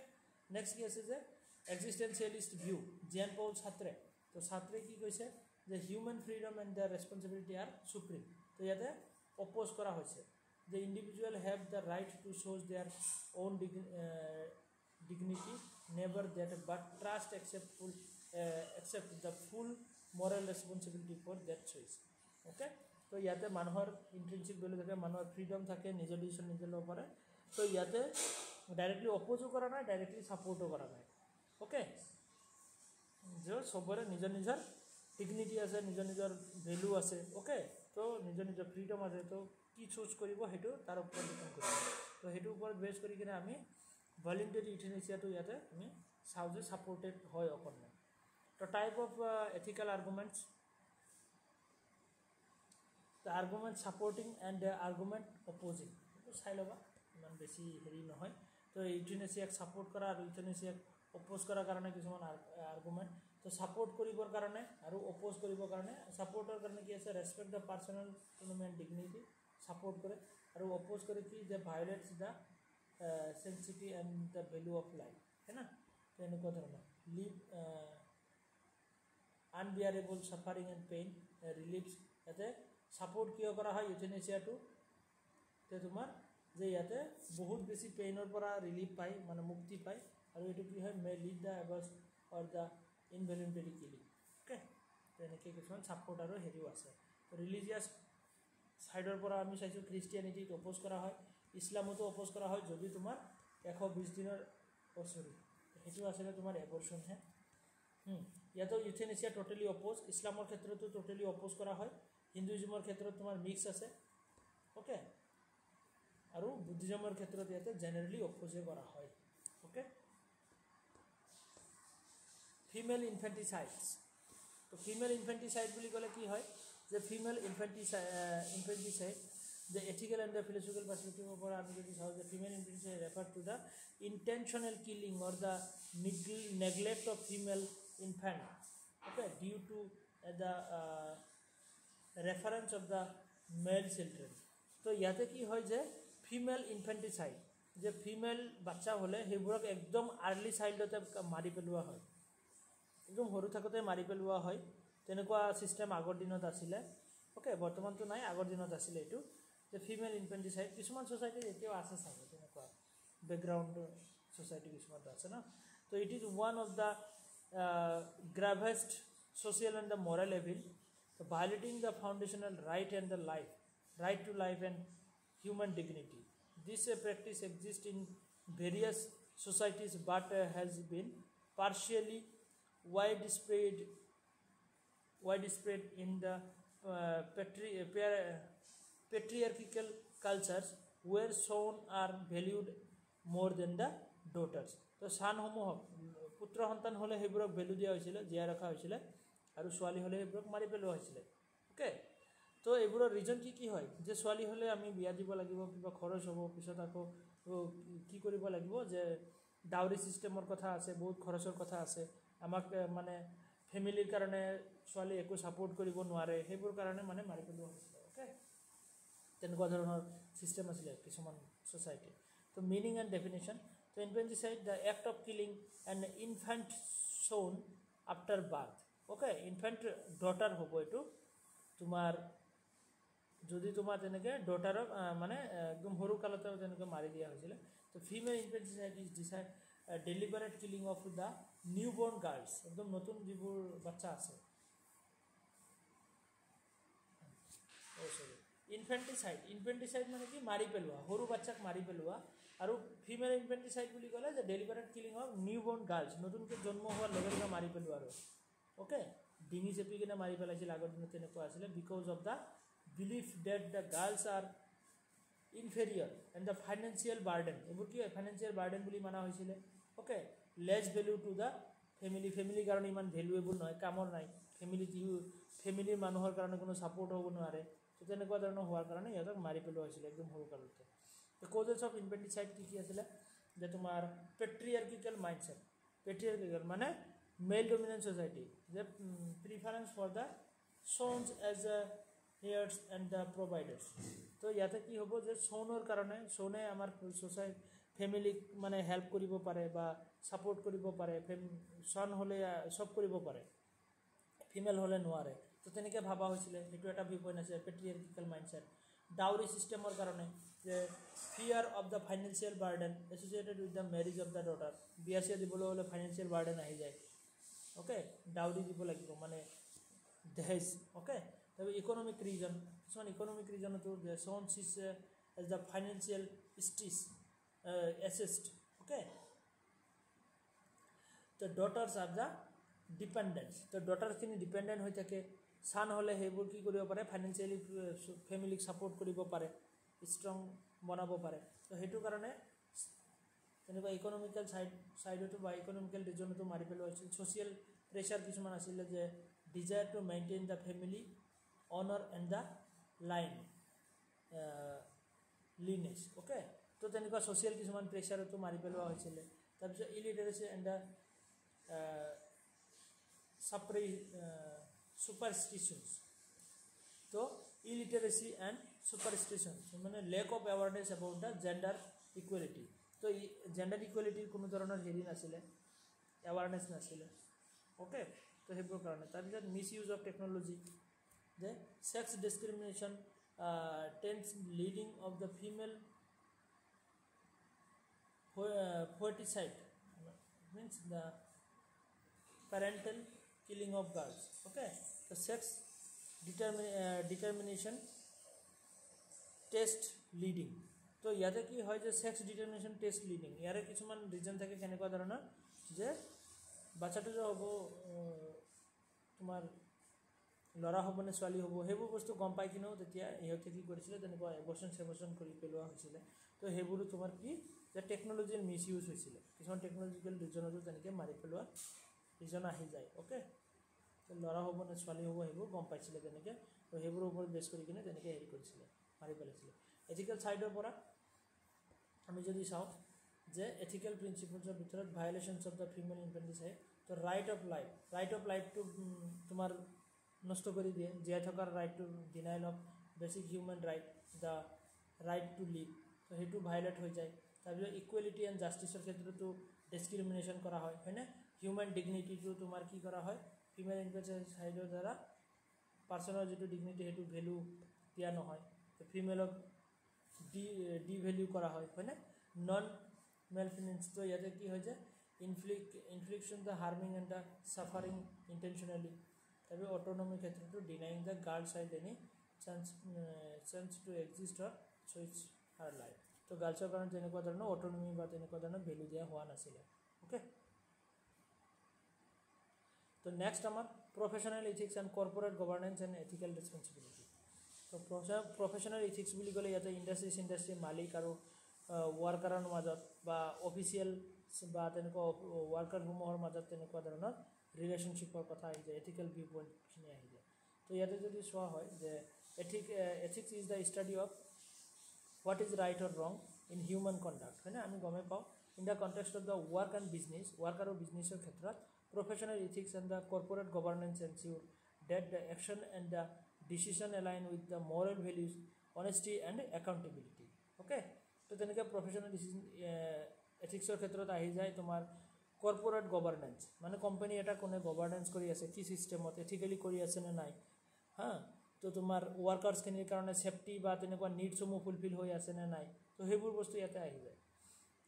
next কি আছে যে এক্সিষ্টেঞ্চিয়েলিষ্ট ভিউ জিয়ান পল ছাত্ৰে তো ছাত্ৰে কি কৈছে যে human freedom and the responsibility are supreme. তো ইয়াতে অপ'জ কৰা হৈছে যে individual have the right to শ্ব'জ their own dignity, never that but trust accept the full moral responsibility for that choice. Okay, তো ইয়াতে মানুহৰ ইন্ট্ৰিনসিক ভ্যালু থাকে, মানুহৰ ফ্ৰীডম থাকে, নিজৰ ডিসিশন নিজে ল'ব পাৰে। তো ইয়াতে ডাইৰেক্টলি অপোজো কৰা নাই, ডাইৰেক্টলি সাপোৰ্টো কৰা নাই। ওকে, যে সবৰে নিজৰ নিজৰ ডিগনিটি আছে, নিজৰ নিজৰ ভ্যালু আছে। ওকে, তো নিজৰ নিজৰ ফ্ৰীডম আছে। তো কি চুজ কৰিব সেইটো তাৰ ওপৰত ডিপেণ্ড কৰিব। তো সেইটোৰ ওপৰত বেছ কৰি কিনে আমি ভলেণ্টাৰী ইউথেনেচিয়াটো ইয়াতে আমি চাওঁ যে ছাপোৰ্টেড হয় অকণমান। তো type of ethical arguments, the argument supporting and the argument opposing, সেইটো চাই ল'বা, ইমান বেছি হেৰি নহয়। তো ইউথেনেচিয়াক ছাপোৰ্ট কৰা আৰু ইউথেনেচিয়াক অপ'জ কৰাৰ কাৰণে কিছুমান আৰ্গুমেণ্ট। তো ছাপোৰ্ট কৰিবৰ কাৰণে আৰু অপ'জ কৰিবৰ কাৰণে, ছাপোৰ্টৰ কাৰণে কি আছে, respect the personal autonomy and dignity, support কৰে। আৰু অপ'জ কৰে কি, যে violates the sanctity and the value of life, হয় না। তো এনেকুৱা ধৰণৰ live unbearable suffering and pain reliefs. ইয়াতে ছাপোৰ্ট কিয় কৰা হয় ইউথেনেচিয়াটো, তো তোমাৰ যে ইয়াতে বহুত বেছি পেইনৰ পৰা ৰিলিফ পায়, মানে মুক্তি পায়। আৰু এইটো কি হয়, may lead the averse or the involuntary killing. Okay, তো এনেকৈ কিছুমান ছাপোৰ্ট আৰু হেৰিও আছে। ৰিলিজিয়াছ ছাইডৰ পৰা আমি চাইছোঁ খ্ৰীষ্টিয়ানিটিক অপ'জ কৰা হয়, ইছলামতো অপ'জ কৰা হয়, যদি তোমাৰ 120 দিনৰ চৰি সেইটো আছিলে তোমাৰ এবৰ্চনহে। ইয়াতো ইউথেনেচিয়া টোটেলি অপ'জ, ইছলামৰ ক্ষেত্ৰতো টোটেলি অপ'জ কৰা হয়, হিন্দুইজমৰ ক্ষেত্ৰত তোমাৰ মিক্স আছে। ওকে, আৰু বুদ্ধিজমৰ ক্ষেত্ৰত ইয়াতে জেনেৰেলি অপ'জে কৰা হয়। Okay, female infanticides. তো ফিমেল ইনফেণ্টিচাইড বুলি ক'লে কি হয়, যে female infanticide the ethical and the philosophical perspective of our ambiguity how the female infanticide refer to the intentional killing or the neglect of female infant, okay, due to the reference of the male children. তো ইয়াতে কি হয় যে female ইনফেণ্টিচাইড, যে female বাচ্চা হ'লে সেইবোৰক একদম আৰ্লি চাইল্ডতে মাৰি পেলোৱা হয়, একদম সৰু থাকোঁতে মাৰি পেলোৱা হয়। তেনেকুৱা ছিষ্টেম আগৰ দিনত আছিলে। ওকে, বৰ্তমানতো নাই, আগৰ দিনত আছিলে এইটো, যে ফিমেল ইনফেণ্টিচাইড। কিছুমান ছ'চাইটিত এতিয়াও আছে চাগে তেনেকুৱা, বেকগ্ৰাউণ্ড ছ'চাইটি কিছুমান আছে ন। তো it is one of the gravest social and the moral evil, violating the foundational right and the life, right to life and human dignity. This practice exists in various societies but has been partially widespread in the patriarchal cultures where sons are valued more than the daughters. তো চানসমূহক পুত্ৰ সন্তান হ'লে সেইবোৰক value দিয়া হৈছিলে, জীয়াই ৰখা হৈছিলে, আৰু ছোৱালী হ'লে সেইবোৰক মাৰি পেলোৱা হৈছিলে। অ'কে, তো এইবোৰৰ ৰিজন কি হয়, যে ছোৱালী হ'লে আমি বিয়া দিব লাগিব, কিবা খৰচ হ'ব, পিছত আকৌ কি কৰিব লাগিব, যে ডাউৰি ছিষ্টেমৰ কথা আছে, বহুত খৰচৰ কথা আছে, আমাক মানে ফেমিলিৰ কাৰণে ছোৱালী একো ছাপোৰ্ট কৰিব নোৱাৰে, সেইবোৰ কাৰণে মানে মাৰি পেলোৱা হৈছিলে। অ'কে, তেনেকুৱা ধৰণৰ ছিষ্টেম আছিলে কিছুমান ছ'চাইটি। তো মিনিং এণ্ড ডেফিনেশ্যন, তো infanticide the act of killing and infant soon after birth. Okay, infant daughter হ'ব এইটো তোমাৰ, যদি তোমাৰ তেনেকৈ ডটাৰক মানে একদম সৰু কালতে তেনেকৈ মাৰি দিয়া হৈছিলে। তো female infanticide is deliberate killing of the newborn girls, একদম নতুন যিবোৰ বাচ্চা আছে। ইনফেণ্টিচাইড মানে কি, মাৰি পেলোৱা, সৰু বাচ্চাক মাৰি পেলোৱা। আৰু ফিমেল ইনফেণ্টিচাইড বুলি ক'লে যে ডেলিভাৰেট কিলিং অফ নিউ বৰ্ণ গাৰ্লছ, নতুনকৈ জন্ম হোৱাৰ লগে লগে মাৰি পেলোৱা আৰু। অ'কে, ডিঙি চেপি কিনে মাৰি পেলাইছিল আগৰ দিনত, তেনেকুৱা আছিলে। Because of the belief that the girls are inferior and the financial burden, এইবোৰ কি হয়, ফাইনেন্সিয়েল বাৰ্ডেন বুলি মানা হৈছিলে। Okay, less value to the ফেমিলিৰ কাৰণে ইমান ভেলুৱেবল নহয়, কামৰ নাই, ফেমিলিৰ মানুহৰ কাৰণে কোনো ছাপোৰ্ট হ'ব নোৱাৰে। তো তেনেকুৱা ধৰণৰ হোৱাৰ কাৰণে সিহঁতক মাৰি পেলোৱা হৈছিলে একদম সৰু কালতে। কজেছ অফ ইনফেণ্টিচাইড কি আছিলে, যে তোমাৰ পেট্ৰিয়াৰ্কিকেল মাইণ্ডছেট, পেট্ৰিয়াৰ্কিকেল মানে মেল ডমিনেণ্ট ছ'চাইটি, যে preference for the sons as a heirs and the providers. তো ইয়াতে কি হ'ব, যে চনৰ কাৰণে চনে আমাৰ ফেমিলিক মানে হেল্প কৰিব পাৰে বা ছাপোৰ্ট কৰিব পাৰে, চন হ'লে চব কৰিব পাৰে, ফিমেল হ'লে নোৱাৰে। তো তেনেকৈ ভাবা হৈছিলে, সেইটো এটা ভিউ পইণ্ট আছে পেট্ৰিয়াৰ্কিকেল মাইণ্ডছেট। ডাউৰি ছিষ্টেমৰ কাৰণে যে fear of the financial burden associated with the marriage of the daughter, বিয়া চিয়া দিবলৈ হ'লে ফাইনেন্সিয়েল বাৰ্ডেন আহি যায়, অ'কে, ডাউৰি দিব লাগিব মানে দহেজ, অ'কে। তাৰপিছত ইকনমিক ৰিজন, কিছুমান ইকনমিক ৰিজনতো sons is as the financial stitch assist, okay. তো ডটাৰ্ছ আৰ দ্য ডিপেণ্ডেণ্টছ, তো ডটাৰখিনি ডিপেণ্ডেণ্ট হৈ থাকে, ছান হ'লে সেইবোৰ কি কৰিব পাৰে, ফাইনেন্সিয়েলি ফেমিলিক ছাপৰ্ট কৰিব পাৰে, ষ্ট্ৰং বনাব পাৰে। তো সেইটো কাৰণে তেনেকুৱা ইকনমিকেল ছাইডতো বা ইকনমিকেল ৰিজনতো মাৰি পেলোৱা হৈছিল। ছ'চিয়েল প্ৰেছাৰ কিছুমান আছিলে যে desire to maintain the family honour and the line lineage, okay. তো তেনেকুৱা ছ'চিয়েল কিছুমান প্ৰেছাৰতো মাৰি পেলোৱা হৈছিলে। তাৰপিছত ইলিটাৰেচি এণ্ড দ্য superstitions, তো ইলিটাৰেচি এণ্ড superstitions মানে lake of awareness about the gender equality. তো জেণ্ডাৰ ইকুৱেলিটিৰ কোনো ধৰণৰ হেৰি নাছিলে, এৱাৰনেছ নাছিলে, অ'কে। তো সেইবোৰ কাৰণে। তাৰপিছত মিছ ইউজ অফ টেকন'লজি, যে sex discrimination tends leading of the female foeticide means the parental killing of girls, okay. The sex determination test leading, তো ইয়াতে কি হয় যে সেক্স ডিটারমিনেশন টেস্ট লিডিং, ইয়াৰে কিছুমান ৰিজন থাকে কেনেকুৱা ধৰণৰ যে বাচ্চাটো যে হ'ব তোমাৰ ল'ৰা হ'ব নে ছোৱালী হ'ব, সেইবোৰ বস্তু গম পাই কিনেও তেতিয়া ইহঁতে কি কৰিছিলে, তেনেকুৱা এবৰ্চন কৰি পেলোৱা হৈছিলে। তো সেইবোৰো তোমাৰ কি যে টেকন'লজিৰ মিছ ইউজ হৈছিলে, কিছুমান টেকন'লজিকেল ৰিজনতো তেনেকৈ মাৰি পেলোৱা ৰিজন আহি যায়, অ'কে। তো ল'ৰা হ'ব নে ছোৱালী হ'ব সেইবোৰ গম পাইছিলে তেনেকৈ, তো সেইবোৰৰ ওপৰত বেছ কৰি কিনে তেনেকৈ হেৰি কৰিছিলে, মাৰি পেলাইছিলে। এথিকেল ছাইডৰ পৰা আমি যদি চাওঁ যে এথিকেল প্ৰিন্সিপলছৰ ভিতৰত ভায়লেশ্যনছ অফ দ্য ফিমেল ইনফেণ্টিচাইড, তো ৰাইট অফ লাইফটো তোমাৰ নষ্ট কৰি দিয়ে, জীয়াই থকাৰ ৰাইটটো, denial of basic human right, the right to live, তো সেইটো ভায়লেট হৈ যায়। তাৰপিছত ইকুৱেলিটি এণ্ড জাষ্টিছৰ ক্ষেত্ৰতো ডিছক্ৰিমিনেশ্যন কৰা হয়, হয়নে। হিউমেন ডিগনিটিটো তোমাৰ কি কৰা হয়, ফিমেল ইনফেণ্টিচাইডৰ দ্বাৰা পাৰ্চনৰ যিটো ডিগনিটি সেইটো ভেলু দিয়া নহয়, তো ফিমেলক ডি ভেলিউ কৰা হয়, হয়নে। নন মেলফিনেন্স, তো ইয়াতে কি হয় যে infliction the harming and the suffering intentionally. তাৰপিছত অট'নমিৰ ক্ষেত্ৰতো denying the girl child any chance to exist or switch her life, তো গাৰ্লছৰ কাৰণে তেনেকুৱা ধৰণৰ অট'নমি বা তেনেকুৱা ধৰণৰ ভেলু দিয়া হোৱা নাছিলে, অ'কে। তো নেক্সট আমাৰ professional ethics and corporate governance and ethical responsibility. তো প্ৰফেশ্যনেল ইথিক্স বুলি ক'লে ইয়াতে ইণ্ডাষ্ট্ৰী মালিক আৰু ৱাৰ্কাৰৰ মাজত বা অফিচিয়েল বা তেনেকুৱা ৱাৰ্কাৰসমূহৰ মাজত তেনেকুৱা ধৰণৰ ৰিলেশ্যনশ্বিপৰ কথা আহি যায়, এথিকেল ভিউ পইণ্টখিনি আহি যায়। তো ইয়াতে যদি চোৱা হয় যে ethics is the study of what is right or wrong in human conduct, হয়নে। আমি গমেই পাওঁ in the context of the work and business, work আৰু বিজনেছৰ ক্ষেত্ৰত professional ethics and the corporate governance ensure that the action and the decision align with the moral values, honesty and accountability, okay. তো তেনেকৈ professional এথিক্সৰ ক্ষেত্ৰত আহি যায় তোমাৰ corporate governance, মানে কোম্পানী এটা কোনে গভাৰ্নেন্স কৰি আছে, কি ছিষ্টেমত এথিকেলি কৰি আছে নে নাই, হা। তো তোমাৰ ৱৰ্কাৰ্ছখিনিৰ কাৰণে ছেফটি বা তেনেকুৱা নিডছসমূহ ফুলফিল হৈ আছে নে নাই, তো সেইবোৰ বস্তু ইয়াতে আহি যায়।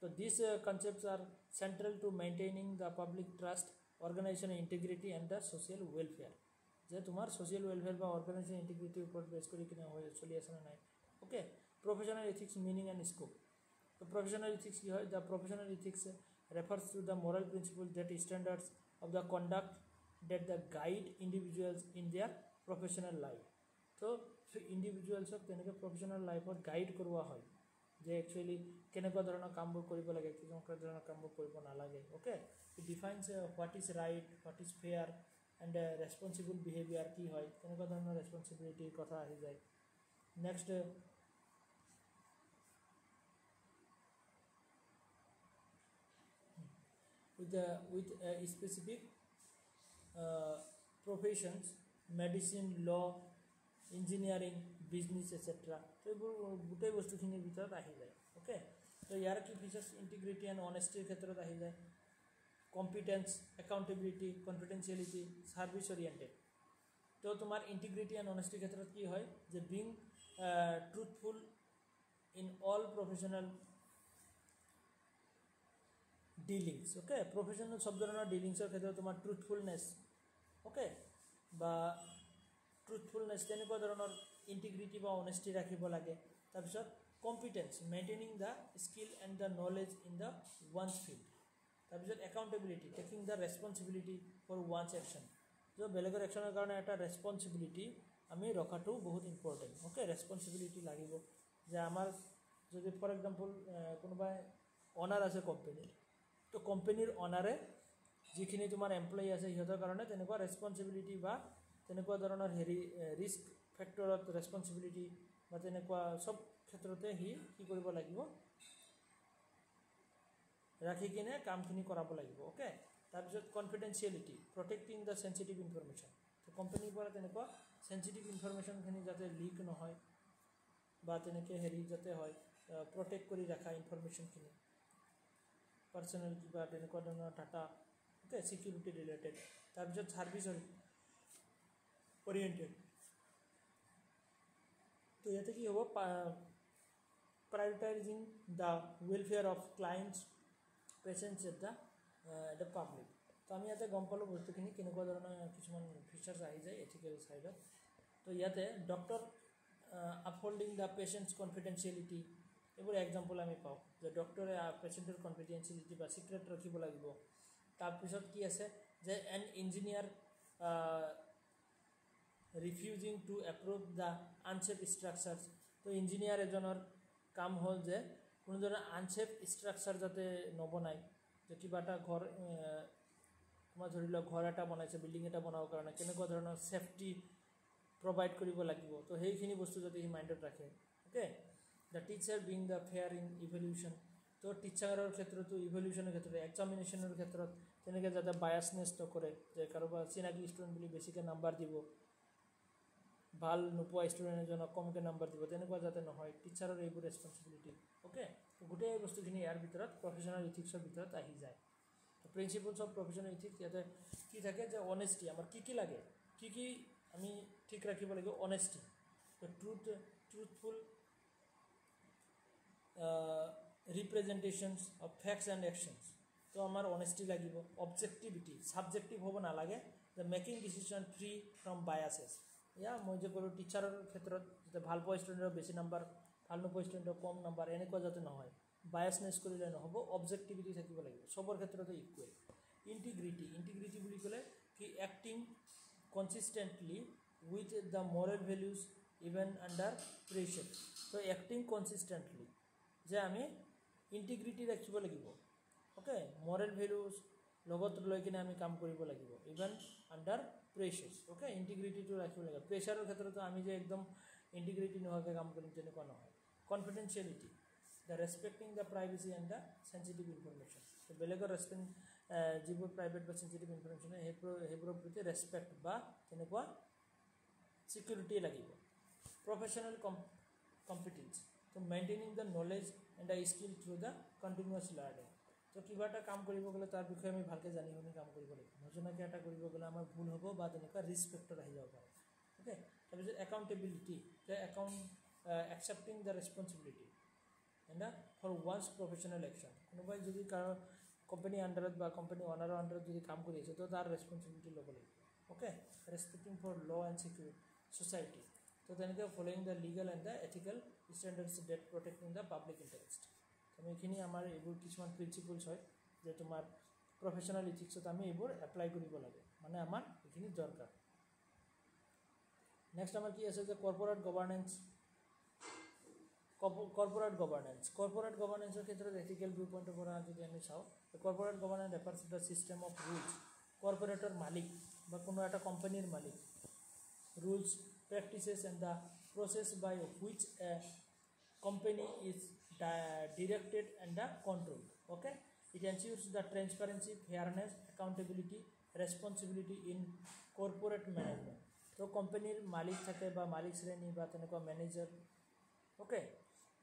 তো this concepts are central to maintaining the public trust, organization integrity and the social welfare, যে তোমাৰ ছ'চিয়েল ৱেলফেয়াৰ বা অৰ্গেনাইজেশ্যন ইণ্টিগ্ৰিটিৰ ওপৰত বেছ কৰি কিনে চলি আছে নে নাই, okay. Professional ethics meaning and scope, তো প্ৰফেশ্যনেল ইথিক্স কি হয়, the professional ethics refers to the moral principles that standards of the conduct that the guide individuals in their professional life, তো ইণ্ডিভিজুৱেলছক তেনেকৈ প্ৰফেশ্যনেল লাইফত গাইড কৰোৱা হয় যে actually কেনেকুৱা ধৰণৰ কামবোৰ কৰিব লাগে, কেনেকুৱা ধৰণৰ কামবোৰ কৰিব নালাগে, okay. It defines what is right, what is fair and responsible behaviour কি হয়, তেনেকুৱা ধৰণৰ ৰেছপনচিবিলিটিৰ কথা আহি যায়। Next with specific professions, medicine, law, engineering, business, etc. তো এইবোৰ গোটেই বস্তুখিনিৰ ভিতৰত আহি যায়, অ'কে। তো ইয়াৰ কি ফিচাৰ্ছ, ইণ্টিগ্ৰিটি এণ্ড অনেষ্টিৰ ক্ষেত্ৰত আহি যায়, competence, accountability, confidentiality, service oriented, তো তোমাৰ ইণ্টিগ্ৰিটি এণ্ড অনেষ্টিৰ ক্ষেত্ৰত কি হয় যে being truthful in all professional dealings okay professional সব ধৰণৰ ডিলিংছৰ ক্ষেত্ৰত তোমাৰ ট্ৰুথফুলনেছ ওকে বা ট্ৰুথফুলনেছ তেনেকুৱা ধৰণৰ ইণ্টিগ্ৰিটি বা অনেষ্টি ৰাখিব লাগে তাৰপিছত competence maintaining the skill and the knowledge in the one's field তাৰপিছত accountability taking the responsibility for one's action তো বেলেগৰ একশ্যনৰ কাৰণে এটা ৰেছপনচিবিলিটি আমি ৰখাটো বহুত ইম্পৰ্টেণ্ট ওকে ৰেছপনচিবিলিটি লাগিব যে আমাৰ যদি ফৰ এক্সাম্পল কোনোবাই অনাৰ আছে কোম্পানীৰ তো কোম্পানীৰ অনাৰে যিখিনি তোমাৰ এমপ্লয়ি আছে সিহঁতৰ কাৰণে তেনেকুৱা ৰেছপনচিবিলিটি বা তেনেকুৱা ধৰণৰ হেৰি ৰিস্ক ফেক্টৰত ৰেছপনচিবিলিটি বা তেনেকুৱা সব ক্ষেত্ৰতে সি কি কৰিব লাগিব ৰাখি কিনে কামখিনি কৰাব লাগিব ওকে তাৰপিছত কনফিডেন্সিয়েলিটি প্ৰটেক্টিং দ্য সেনচিটিভ ইনফৰমেশ্যন তো কোম্পানীৰ পৰা তেনেকুৱা সেনচিটিভ ইনফৰমেশ্যনখিনি যাতে লিক নহয় বা তেনেকৈ হেৰি যাতে হয় প্ৰটেক্ট কৰি ৰখা ইনফৰমেশ্যনখিনি পাৰ্চনেল কিবা তেনেকুৱা ধৰণৰ ডাটা ওকে ছিকিউৰিটি ৰিলেটেড তাৰপিছত ছাৰ্ভিচ অৰিয়েণ্টেড তো ইয়াতে কি হ'ব prioritising the welfare of clients patients the public তো আমি ইয়াতে গম পালোঁ বস্তুখিনি কেনেকুৱা ধৰণৰ কিছুমান ফিচাৰ্ছ আহি যায় এথিকেল ছাইডত তো ইয়াতে ডক্টৰ আপহোল্ডিং দ্য পেচেণ্টছ কনফিডেন্সিয়েলিটি এইবোৰ এক্সাম্পল আমি পাওঁ যে ডক্টৰে পেচেণ্টৰ কনফিডেন্সিয়েলিটি বা ছিক্ৰেট ৰাখিব লাগিব তাৰপিছত কি আছে যে an engineer refusing to approve the unsafe structures তো ইঞ্জিনিয়াৰ এজনৰ কাম হ'ল যে কোনো ধৰণৰ আনচেফ ষ্ট্ৰাকচাৰ যাতে নবনায় যে কিবা এটা ঘৰ তোমাৰ ধৰি লওক ঘৰ এটা বনাইছে বিল্ডিং এটা বনাবৰ কাৰণে কেনেকুৱা ধৰণৰ ছেফটি প্ৰভাইড কৰিব লাগিব তো সেইখিনি বস্তু যাতে সি মাইণ্ডত ৰাখে okay the teacher being the fair in evolution তো টিচাৰৰ ক্ষেত্ৰতো ইভলিউশ্যনৰ ক্ষেত্ৰত এক্সামিনেশ্যনৰ ক্ষেত্ৰত তেনেকৈ যাতে বায়াছনেছ নকৰে যে কাৰোবাৰ চিনাকি ষ্টুডেণ্ট বুলি বেছিকৈ নাম্বাৰ দিব ভাল নোপোৱা ষ্টুডেণ্ট এজনক কমকৈ নাম্বাৰ দিব তেনেকুৱা যাতে নহয় টিচাৰৰ এইবোৰ ৰেছপনচিবিলিটি ওকে গোটেই বস্তুখিনি ইয়াৰ ভিতৰত প্ৰফেশ্যনেল ইথিক্সৰ ভিতৰত আহি যায় প্ৰিন্সিপলছ অফ প্ৰফেশ্যনেল ইথিক্স ইয়াতে কি থাকে যে অনেষ্টি আমাৰ কি লাগে কি আমি ঠিক ৰাখিব লাগিব honesty truthful representations of facts and actions তো আমাৰ অনেষ্টি লাগিব অবজেক্টিভিটি ছাবজেক্টিভ হ'ব নালাগে the making decision free from biases ইয়া মই যে ক'লোঁ টিচাৰৰ ক্ষেত্ৰত যাতে ভাল পোৱা ষ্টুডেণ্টৰ বেছি নাম্বাৰ ভাল নোপোৱা ষ্টুডেণ্টৰ কম নাম্বাৰ এনেকুৱা যাতে নহয় বায়াছনেছ কৰিলে নহ'ব অবজেক্টিভিটি থাকিব লাগিব চবৰ ক্ষেত্ৰতে ইকুৱেল ইণ্টিগ্ৰিটি বুলি ক'লে কি acting consistently with the moral values even under pressure তো এক্টিং কনচিষ্টেণ্টলি যে আমি ইণ্টিগ্ৰিটি ৰাখিব লাগিব ওকে মৰেল ভেলিউজ লগত লৈ কিনে আমি কাম কৰিব লাগিব ইভেন আণ্ডাৰ প্ৰেছাৰ ওকে ইণ্টিগ্ৰিটিটো ৰাখিব লাগিব প্ৰেছাৰৰ ক্ষেত্ৰতো আমি যে একদম ইণ্টিগ্ৰিটি নোহোৱাকৈ কাম কৰিম তেনেকুৱা নহয় confidentiality the respecting the privacy and the sensitive information তো বেলেগৰ যিবোৰ প্ৰাইভেট বা চেঞ্চিটিভ ইনফৰমেশ্যন সেইবোৰৰ প্ৰতি ৰেছপেক্ট বা তেনেকুৱা ছিকিউৰিটি লাগিব প্ৰফেশ্যনেল কম্পিটেন্স তো maintaining the knowledge and the skill through the continuous learning তো কিবা এটা কাম কৰিব গ'লে তাৰ বিষয়ে আমি ভালকৈ জানি শুনি কাম কৰিব লাগিব নজনাকৈ এটা কৰিব গ'লে আমাৰ ভুল হ'ব বা তেনেকুৱা ৰিস্ক ফেক্টৰ আহি যাব পাৰে ওকে তাৰপিছত একাউণ্টেবিলিটি যে accepting the responsibility and for one's professional action কোনোবাই যদি কাৰো কোম্পানী আণ্ডাৰত বা কোম্পানী অনাৰৰ আণ্ডাৰত যদি কাম কৰি আছে তো তাৰ ৰেছপনচিবিলিটি ল'ব লাগিব okay respecting for law and society তো তেনেকৈ following the legal and the ethical standards that protecting the public interest আমি এইখিনি আমাৰ এইবোৰ কিছুমান প্ৰিন্সিপলছ হয় যে তোমাৰ প্ৰফেশ্যনেল ইথিক্সত আমি এইবোৰ এপ্লাই কৰিব লাগে মানে আমাৰ এইখিনি দৰকাৰ নেক্সট আমাৰ কি আছে যে কৰ্পৰেট গভাৰ্নেন্সৰ ক্ষেত্ৰত এথিকেল ভিউ পইণ্টৰ পৰা যদি আমি চাওঁ corporate governance refers to the system of rules কৰ্পৰেটৰ মালিক বা কোনো এটা কোম্পানীৰ মালিক rules practices and the process by which a company is directed and controlled okay it ensures the transparency fairness accountability responsibility in corporate management তো কোম্পানীৰ মালিক থাকে বা মালিক শ্ৰেণী বা তেনেকুৱা মেনেজাৰ ওকে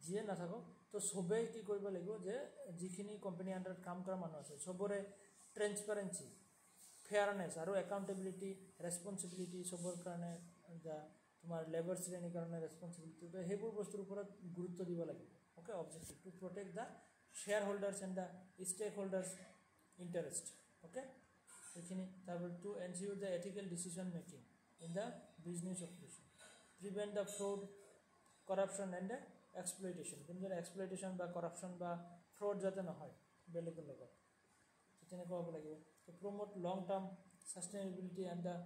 যিয়ে নাথাকক তো চবেই কি কৰিব লাগিব যে যিখিনি কোম্পানী আণ্ডাৰত কাম কৰা মানুহ আছে চবৰে ট্ৰেন্সপাৰেঞ্চি ফেয়াৰনেছ আৰু একাউণ্টেবিলিটি ৰেছপনচিবিলিটি চবৰ কাৰণে তোমাৰ লেবাৰ শ্ৰেণীৰ কাৰণে ৰেছপনচিবিলিটি তো সেইবোৰ বস্তুৰ ওপৰত গুৰুত্ব দিব লাগিব okay objective to protect the shareholders and the stakeholders interest okay সেইখিনি তাৰপৰা to ensure the ethical decision making in the business operation prevent the fraud corruption and exploitation কিন্তু এক্সপ্লইটেশ্যন বা কৰাপশ্যন বা fraud যাতে নহয় বেলেগৰ লগত তেনেকুৱা হ'ব লাগিব to promote long term sustainability and the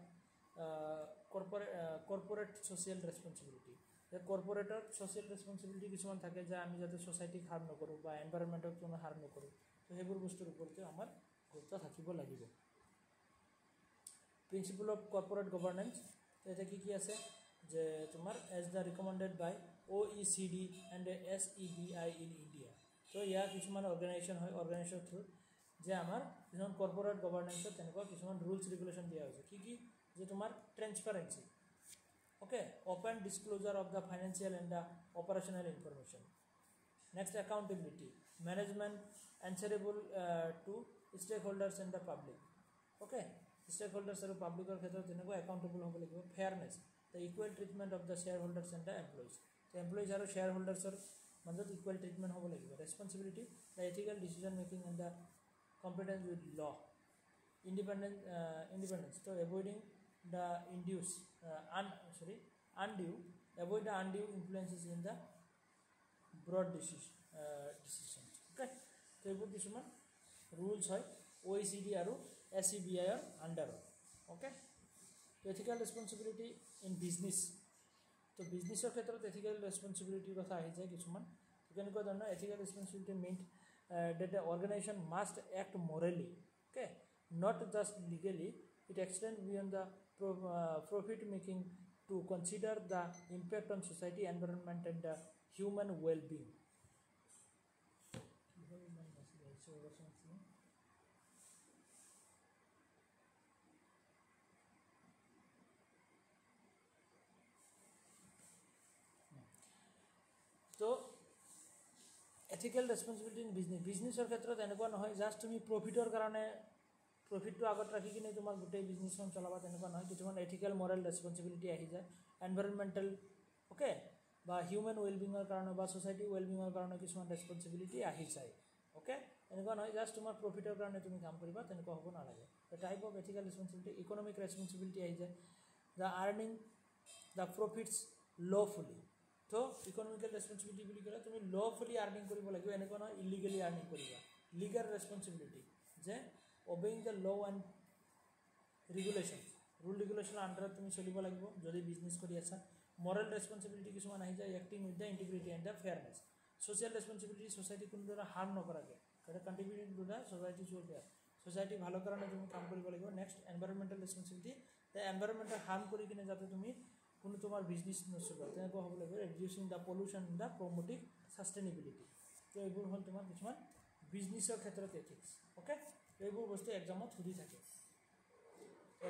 corporate social responsibility the corporate social responsibility কিছুমান থাকে যে আমি যাতে সোসাইটিক হার্ম নকৰোঁ বা এনভাইৰনমেণ্টক কোনো হাৰ্ম নকৰোঁ তো সেইবোৰ বস্তুৰ ওপৰতে আমাৰ গুৰুত্ব থাকিব লাগিব প্ৰিন্সিপল অফ কৰ্পৰেট গভৰ্নেন্স এটা কি আছে যে তোমাৰ as the recommended by OECD and SEBI in India তো ইয়াৰ কিছুমান অৰ্গেনাইজেশ্যন হয় অৰ্গেনাইজেশ্যন থ্ৰু যে আমাৰ কিছুমান কৰ্পৰেট গভৰ্নেন্সত তেনেকুৱা কিছুমান ৰুলছ ৰেগুলেশ্যন দিয়া হৈছে কি যে তোমাৰ transparency okay open disclosure of the financial and the operational information next accountability management answerable to stakeholders and the public okay stakeholders আৰু পাব্লিকৰ ক্ষেত্ৰত তেনেকুৱা একাউণ্টেবল হ'ব লাগিব fairness the equal treatment of the shareholders and the employees তো employees আৰু শ্বেয়াৰ হোল্ডাৰ্ছৰ মাজত ইকুৱেল ট্ৰিটমেণ্ট হ'ব লাগিব responsibility the ethical decision making and the competence with law independence so avoid the undue influences in the broad decision okay so এইবোৰ কিছুমান rules হয় OECD আৰু SEBI ৰ under okay so ethical responsibility in business তো বিজনেছৰ ক্ষেত্ৰত ethical responsibility কথা আহি যায় কিছুমান কেনেকুৱা ধৰণৰ ethical responsibility meant that the organization must act morally, okay, not just legally. It extends beyond the profit making to consider the impact on society, environment, and the human well-being. So ethical responsibility in বিজনেছৰ ক্ষেত্ৰত এনেকুৱা নহয় just তুমি প্ৰফিটৰ কাৰণে প্ৰফিটটো আগত ৰাখি কিনে তোমাৰ গোটেই বিজনেছখন চলাবা তেনেকুৱা নহয় কিছুমান এথিকেল মৰেল ৰেছপনচিবিলিটি আহি যায় এনভাইৰনমেণ্টেল অ'কে বা হিউমেন ৱেলবিঙৰ কাৰণে বা ছ'চাইটি ৱেলবিঙৰ কাৰণে কিছুমান ৰেছপনচিবিলিটি আহি যায় অ'কে এনেকুৱা নহয় জাষ্ট তোমাৰ প্ৰফিটৰ কাৰণে তুমি কাম কৰিবা তেনেকুৱা হ'ব নালাগে the type of ethical responsibility economic responsibility আহি যায় the earning the profits lawfully তো ইকনমিকেল ৰেছপনচিবিলিটি বুলি ক'লে তুমি লফুলি আৰ্নিং কৰিব লাগিব এনেকুৱা নহয় ইলিগেলি আৰ্নিং কৰিবা লিগেল ৰেছপনচিবিলিটি যে obeying the law and regulation rule ৰেগুলেশ্যনৰ আণ্ডাৰত তুমি চলিব লাগিব যদি বিজনেছ কৰি আছা মৰেল ৰেছপনচিবিলিটি কিছুমান আহি যায় acting with the integrity and the fairness social responsibility society কোনো ধৰণৰ হাৰ্ম নকৰাকৈ কণ্ট্ৰিবিউটিং টু দ্য ছ'চাইটি ছ'চাইটি ভালৰ কাৰণে তুমি কাম কৰিব লাগিব next environmental responsibility the environmental harm কৰি কিনে যাতে তুমি কোনো তোমাৰ বিজনেছ নচলোৱা তেনেকুৱা হ'ব লাগিব reducing the pollution the promoting sustainability তো এইবোৰ হ'ল তোমাৰ কিছুমান বিজনেছৰ ক্ষেত্ৰত এথিক্স অ'কে এইবোৰ বস্তু এক্সামত সুধি থাকে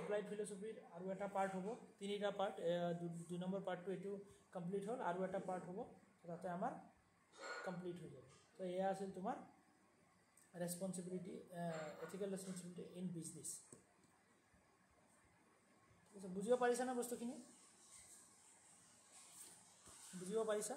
এপ্লাইড ফিলচফিৰ আৰু এটা পাৰ্ট হ'ব তিনিটা পাৰ্ট 2 নম্বৰ পাৰ্টটো এইটো কমপ্লিট হ'ল আৰু এটা পাৰ্ট হ'ব তাতে আমাৰ কমপ্লিট হৈ যাব তো এয়া আছিল তোমাৰ responsibility ethical responsibility in business বুজিব পাৰিছা না বস্তুখিনি বুজিব পাৰিছা